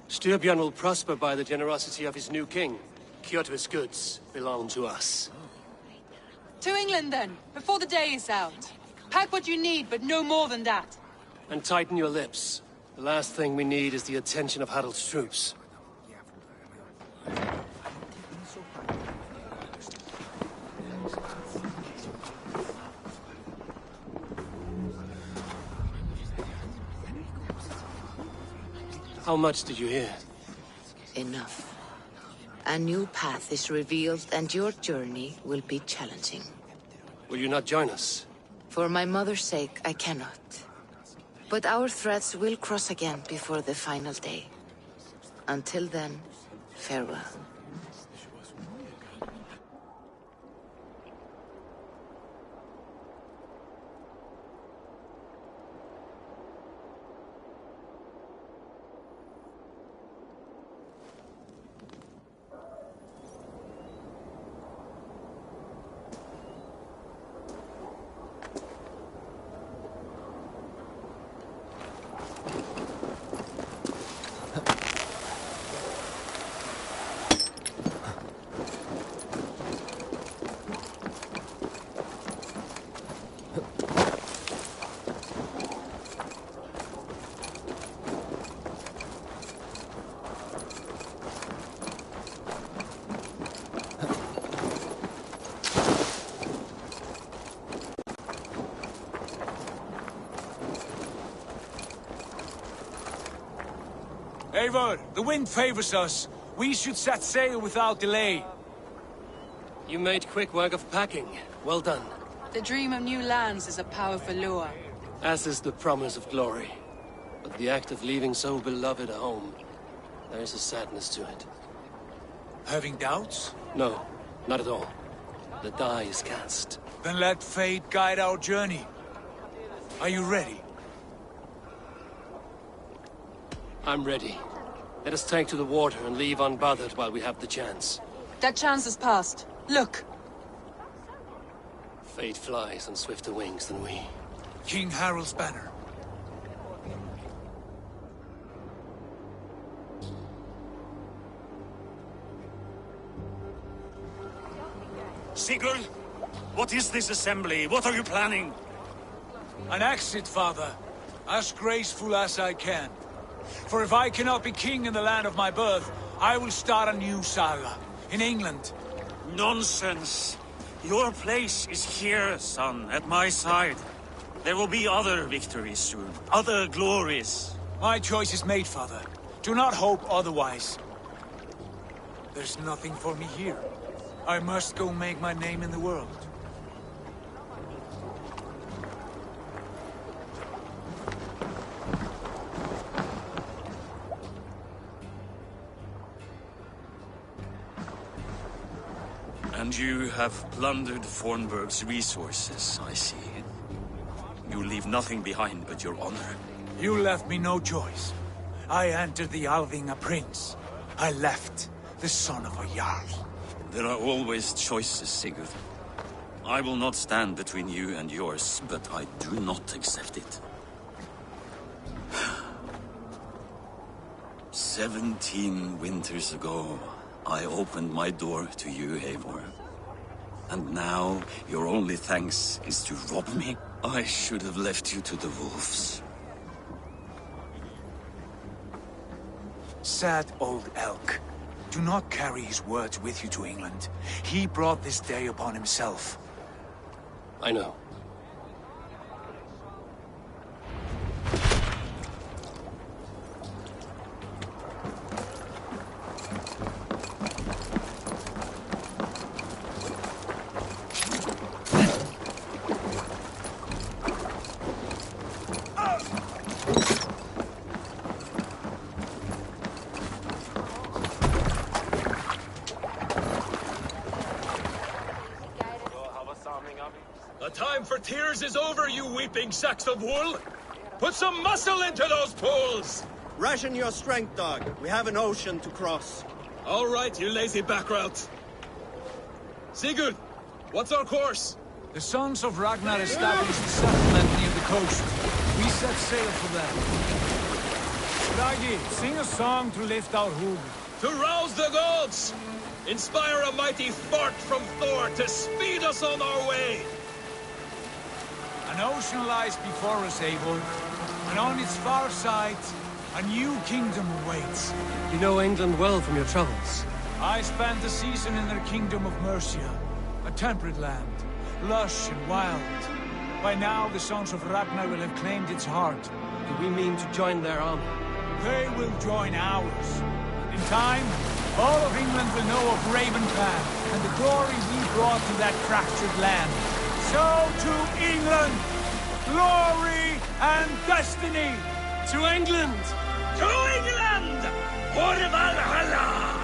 Styrbjörn will prosper by the generosity of his new king. Kjotve's goods belong to us. To England, then, before the day is out. Pack what you need, but no more than that. And tighten your lips. The last thing we need is the attention of Harald's troops. How much did you hear? Enough. A new path is revealed, and your journey will be challenging. Will you not join us? For my mother's sake, I cannot. But our threads will cross again before the final day. Until then, farewell. Eivor, the wind favors us. We should set sail without delay. You made quick work of packing. Well done. The dream of new lands is a powerful lure. As is the promise of glory. But the act of leaving so beloved a home, there is a sadness to it. Having doubts? No, not at all. The die is cast. Then let fate guide our journey. Are you ready? I'm ready. Let us take to the water and leave unbothered while we have the chance. That chance is past. Look! Fate flies on swifter wings than we. King Harald's banner. Sigurd, what is this assembly? What are you planning? An exit, father. As graceful as I can. For if I cannot be king in the land of my birth, I will start a new saga. In England. Nonsense. Your place is here, son, at my side. There will be other victories soon. Other glories. My choice is made, father. Do not hope otherwise. There's nothing for me here. I must go make my name in the world. And you have plundered Fornburg's resources, I see. You leave nothing behind but your honor. You left me no choice. I entered the Alving a prince. I left the son of a Jarl. There are always choices, Sigurd. I will not stand between you and yours, but I do not accept it. 17 winters ago, I opened my door to you, Eivor. And now, your only thanks is to rob me? I should have left you to the wolves. Sad old elk. Do not carry his words with you to England. He brought this day upon himself. I know. The time for tears is over, you weeping sacks of wool! Put some muscle into those pools! Ration your strength, dog. We have an ocean to cross. All right, you lazy backrout. Sigurd, what's our course? The sons of Ragnar established a settlement near the coast. We set sail for them. Bragi, sing a song to lift our hood. To rouse the gods! Inspire a mighty fart from Thor to speed us on our way! An ocean lies before us, Eivor, and on its far side, a new kingdom awaits. You know England well from your travels. I spent a season in their kingdom of Mercia, a temperate land, lush and wild. By now, the sons of Ragnar will have claimed its heart. Do we mean to join their army? They will join ours. In time, all of England will know of Raven Clan and the glory we brought to that fractured land. So to England, glory and destiny! To England! To England! For Valhalla!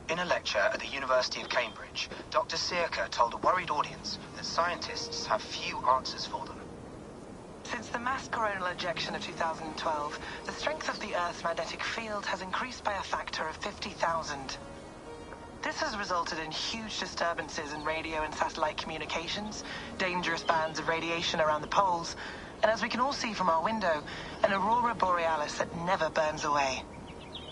In a lecture at the University of Cambridge, Dr. Sirka told a worried audience that scientists have few answers for them. Since the mass coronal ejection of 2012, the strength of the Earth's magnetic field has increased by a factor of 50,000. This has resulted in huge disturbances in radio and satellite communications, dangerous bands of radiation around the poles, and as we can all see from our window, an aurora borealis that never burns away.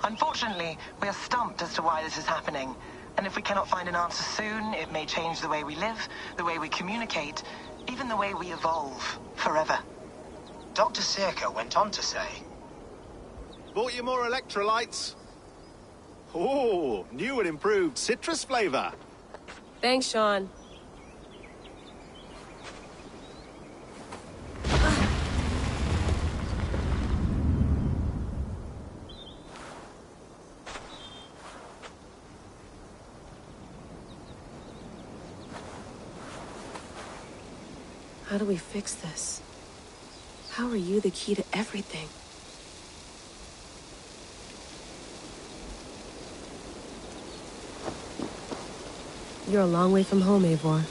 Unfortunately, we are stumped as to why this is happening, and if we cannot find an answer soon, it may change the way we live, the way we communicate, even the way we evolve, forever. Dr. Sirka went on to say, "Bought you more electrolytes? Oh, new and improved citrus flavor." Thanks, Sean. How do we fix this? How are you the key to everything? You're a long way from home, Eivor.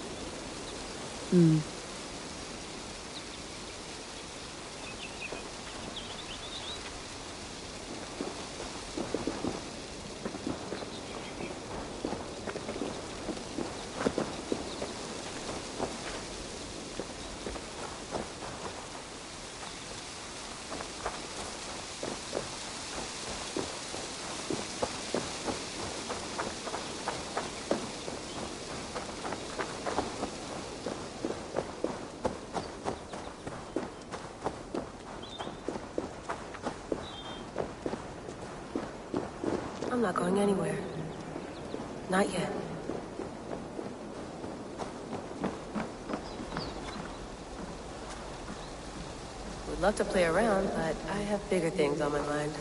I'm not going anywhere. Not yet. Would love to play around, but I have bigger things on my mind.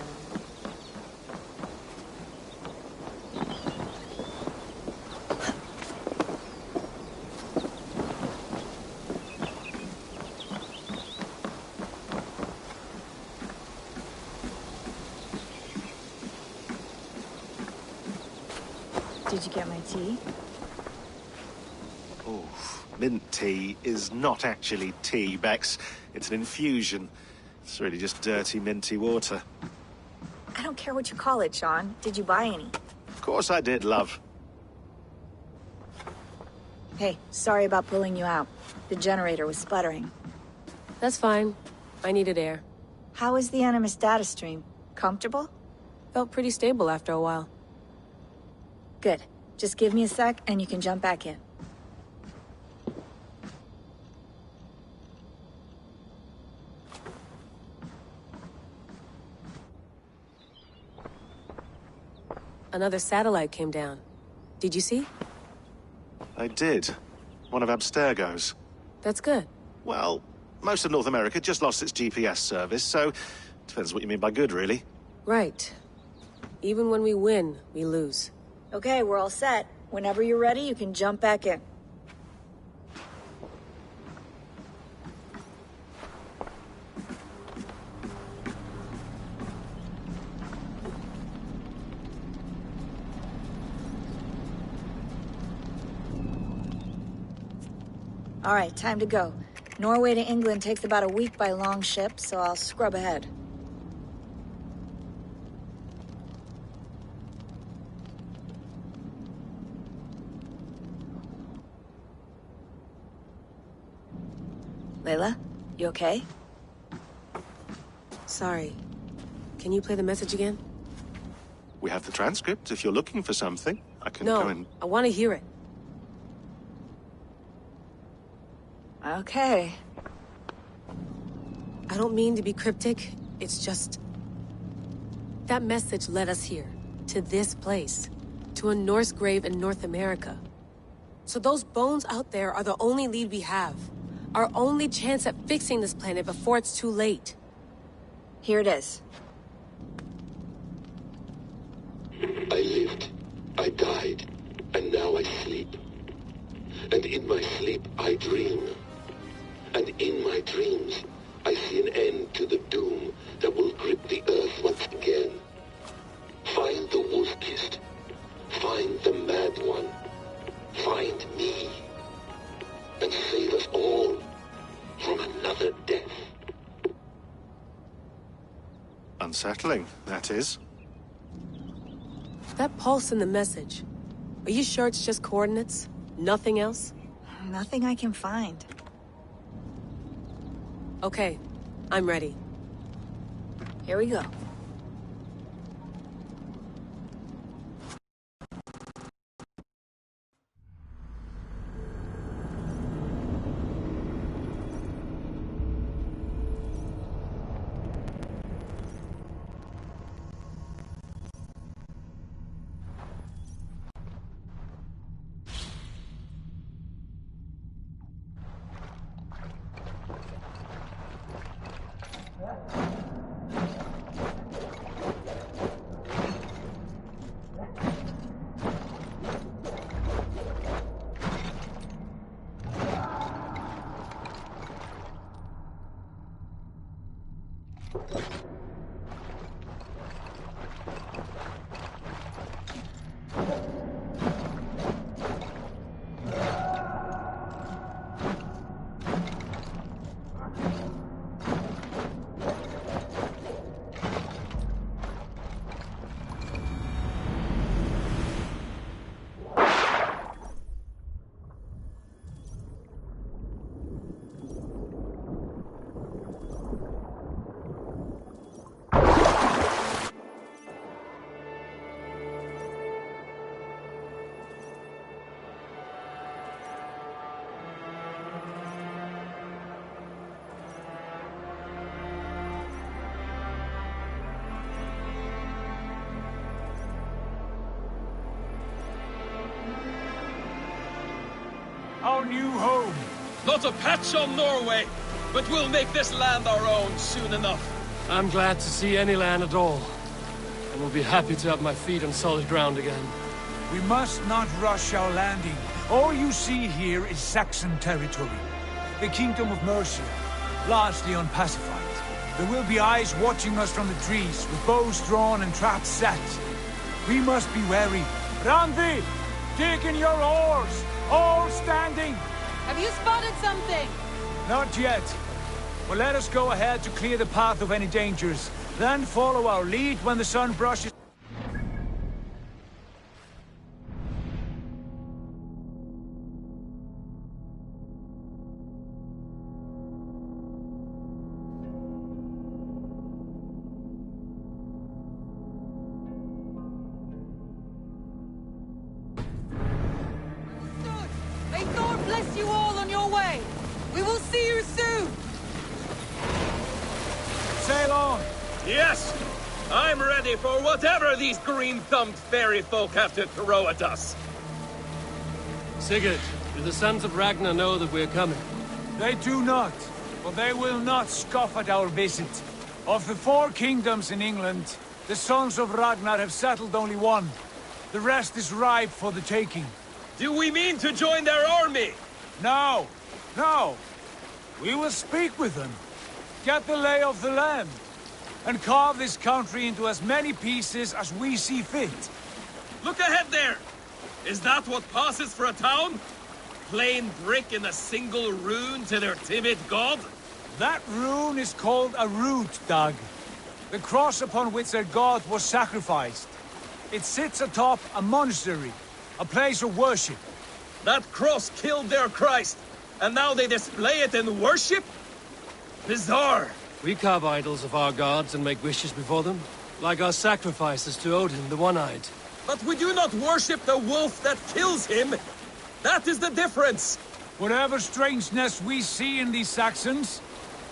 Did you get my tea? Oh, mint tea is not actually tea, Bex. It's an infusion. It's really just dirty, minty water. I don't care what you call it, Sean. Did you buy any? Of course I did, love. Hey, sorry about pulling you out. The generator was sputtering. That's fine. I needed air. How is the Animus data stream? Comfortable? Felt pretty stable after a while. Good. Just give me a sec and you can jump back in. Another satellite came down. Did you see? I did. One of Abstergo's. That's good. Well, most of North America just lost its GPS service, so depends what you mean by good, really. Right. Even when we win, we lose. Okay, we're all set. Whenever you're ready, you can jump back in. All right, time to go. Norway to England takes about a week by long ship, so I'll scrub ahead. Layla, you okay? Sorry. Can you play the message again? We have the transcript. If you're looking for something, I can go and... No, I want to hear it. Okay. I don't mean to be cryptic. It's just... that message led us here. To this place. To a Norse grave in North America. So those bones out there are the only lead we have. Our only chance at fixing this planet before it's too late. Here it is. I lived, I died, and now I sleep. And in my sleep I dream. And in my dreams I see an end to the doom that will grip the earth once again. Find the wolf-kissed. Find the mad one. Find me. And save us all from another death. Unsettling, that is. That pulse in the message. Are you sure it's just coordinates? Nothing else? Nothing I can find. Okay, I'm ready. Here we go. Our new home. Not a patch on Norway, but we'll make this land our own soon enough. I'm glad to see any land at all, and will be happy to have my feet on solid ground again. We must not rush our landing. All you see here is Saxon territory. The Kingdom of Mercia, largely unpacified. There will be eyes watching us from the trees, with bows drawn and traps set. We must be wary. Randi! Dig in your oars! All standing! Have you spotted something? Not yet. Well, let us go ahead to clear the path of any dangers. Then follow our lead when the sun brushes... May Thor bless you all on your way! We will see you soon! Sail on! Yes! I'm ready for whatever these green-thumbed fairy folk have to throw at us. Sigurd, do the sons of Ragnar know that we're coming? They do not, but they will not scoff at our visit. Of the 4 kingdoms in England, the sons of Ragnar have settled only one. The rest is ripe for the taking. Do we mean to join their army? No, no. We will speak with them, get the lay of the land, and carve this country into as many pieces as we see fit. Look ahead there! Is that what passes for a town? Plain brick in a single rune to their timid god? That rune is called a root, Dag. The cross upon which their god was sacrificed. It sits atop a monastery, a place of worship. That cross killed their Christ, and now they display it in worship? Bizarre. We carve idols of our gods and make wishes before them, like our sacrifices to Odin, the One-Eyed. But we do not worship the wolf that kills him. That is the difference. Whatever strangeness we see in these Saxons,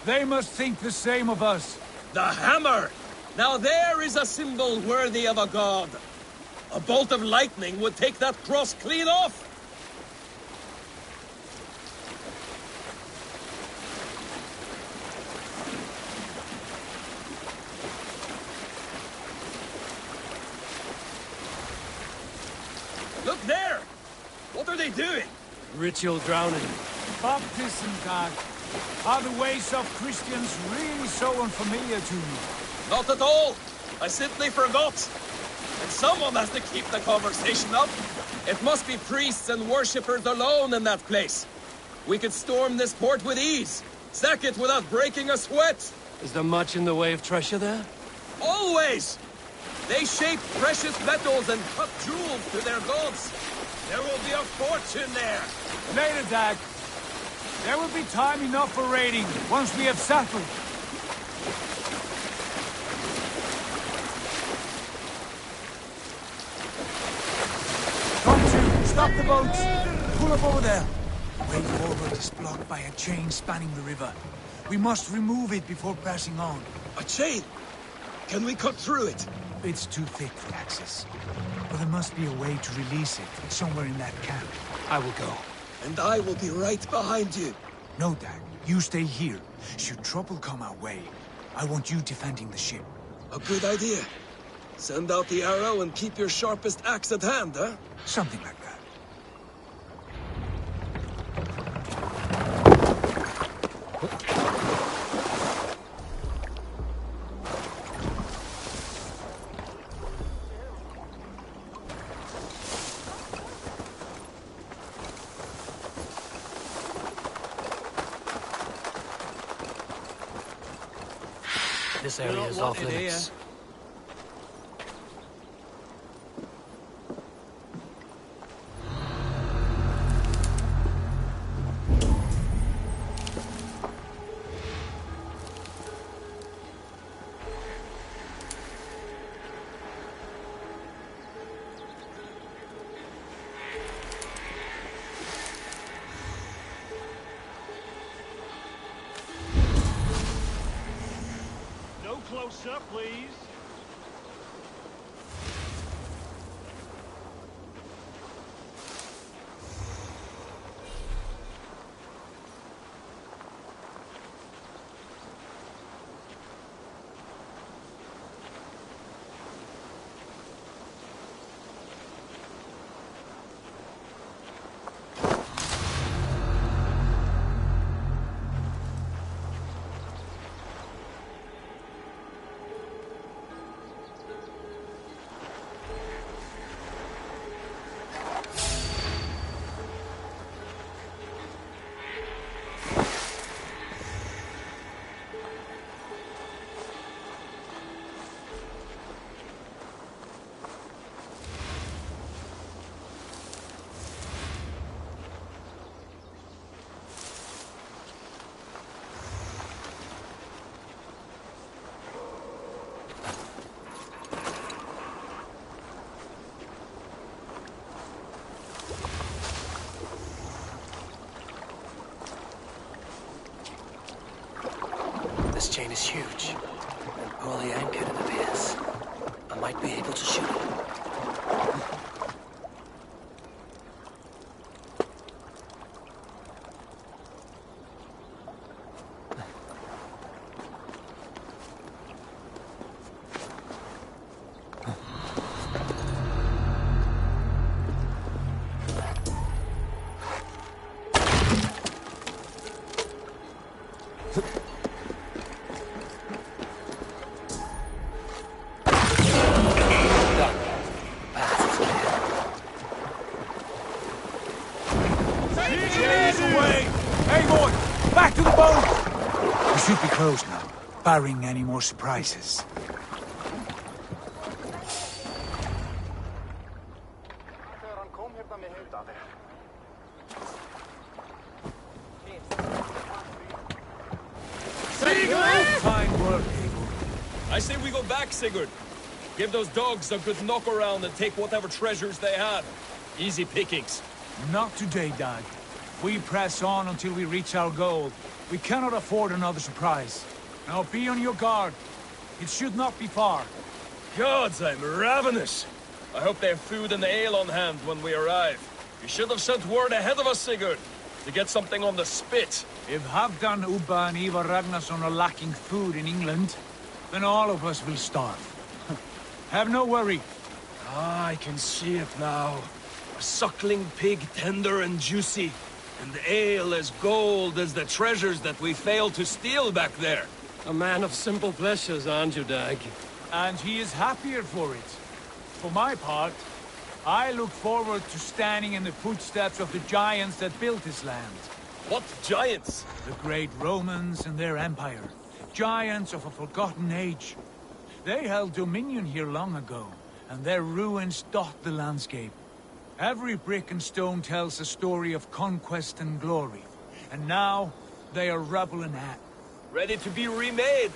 they must think the same of us. The hammer! Now there is a symbol worthy of a god. A bolt of lightning would take that cross clean off. Look there! What are they doing? Ritual drowning. Baptism, Dag. Are the ways of Christians really so unfamiliar to you? Not at all. I simply forgot. And someone has to keep the conversation up. It must be priests and worshippers alone in that place. We could storm this port with ease. Sack it without breaking a sweat. Is there much in the way of treasure there? Always! They shape precious metals and cut jewels to their gods. There will be a fortune there. Later, Dag. There will be time enough for raiding once we have settled. Come to, stop the boats. Pull up over there. The way forward is blocked by a chain spanning the river. We must remove it before pressing on. A chain? Can we cut through it? It's too thick for access. But there must be a way to release it, somewhere in that camp. I will go. And I will be right behind you. No, Dag. You stay here. Should trouble come our way, I want you defending the ship. A good idea. Send out the arrow and keep your sharpest axe at hand, huh? Something like that. This area is off limits. Closer, please. This chain is huge, and poorly anchored, it appears. I might be able to shoot it. Should be closed now, barring any more surprises. Fine work, Abel. I say we go back, Sigurd. Give those dogs a good knock around and take whatever treasures they had. Easy pickings. Not today, Dag. We press on until we reach our goal. We cannot afford another surprise. Now be on your guard. It should not be far. Gods, I'm ravenous. I hope they have food and ale on hand when we arrive. You should have sent word ahead of us, Sigurd, to get something on the spit. If Halfdan, Ubba and Ivar Ragnarsson are lacking food in England, then all of us will starve. Have no worry. Ah, I can see it now. A suckling pig, tender and juicy. And ale as gold as the treasures that we failed to steal back there. A man of simple pleasures, aren't you, Dag? And he is happier for it. For my part, I look forward to standing in the footsteps of the giants that built this land. What giants? The great Romans and their empire. Giants of a forgotten age. They held dominion here long ago, and their ruins dot the landscape. Every brick and stone tells a story of conquest and glory. And now, they are rubble and ashes. Ready to be remade.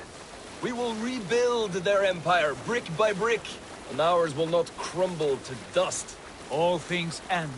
We will rebuild their empire, brick by brick. And ours will not crumble to dust. All things end,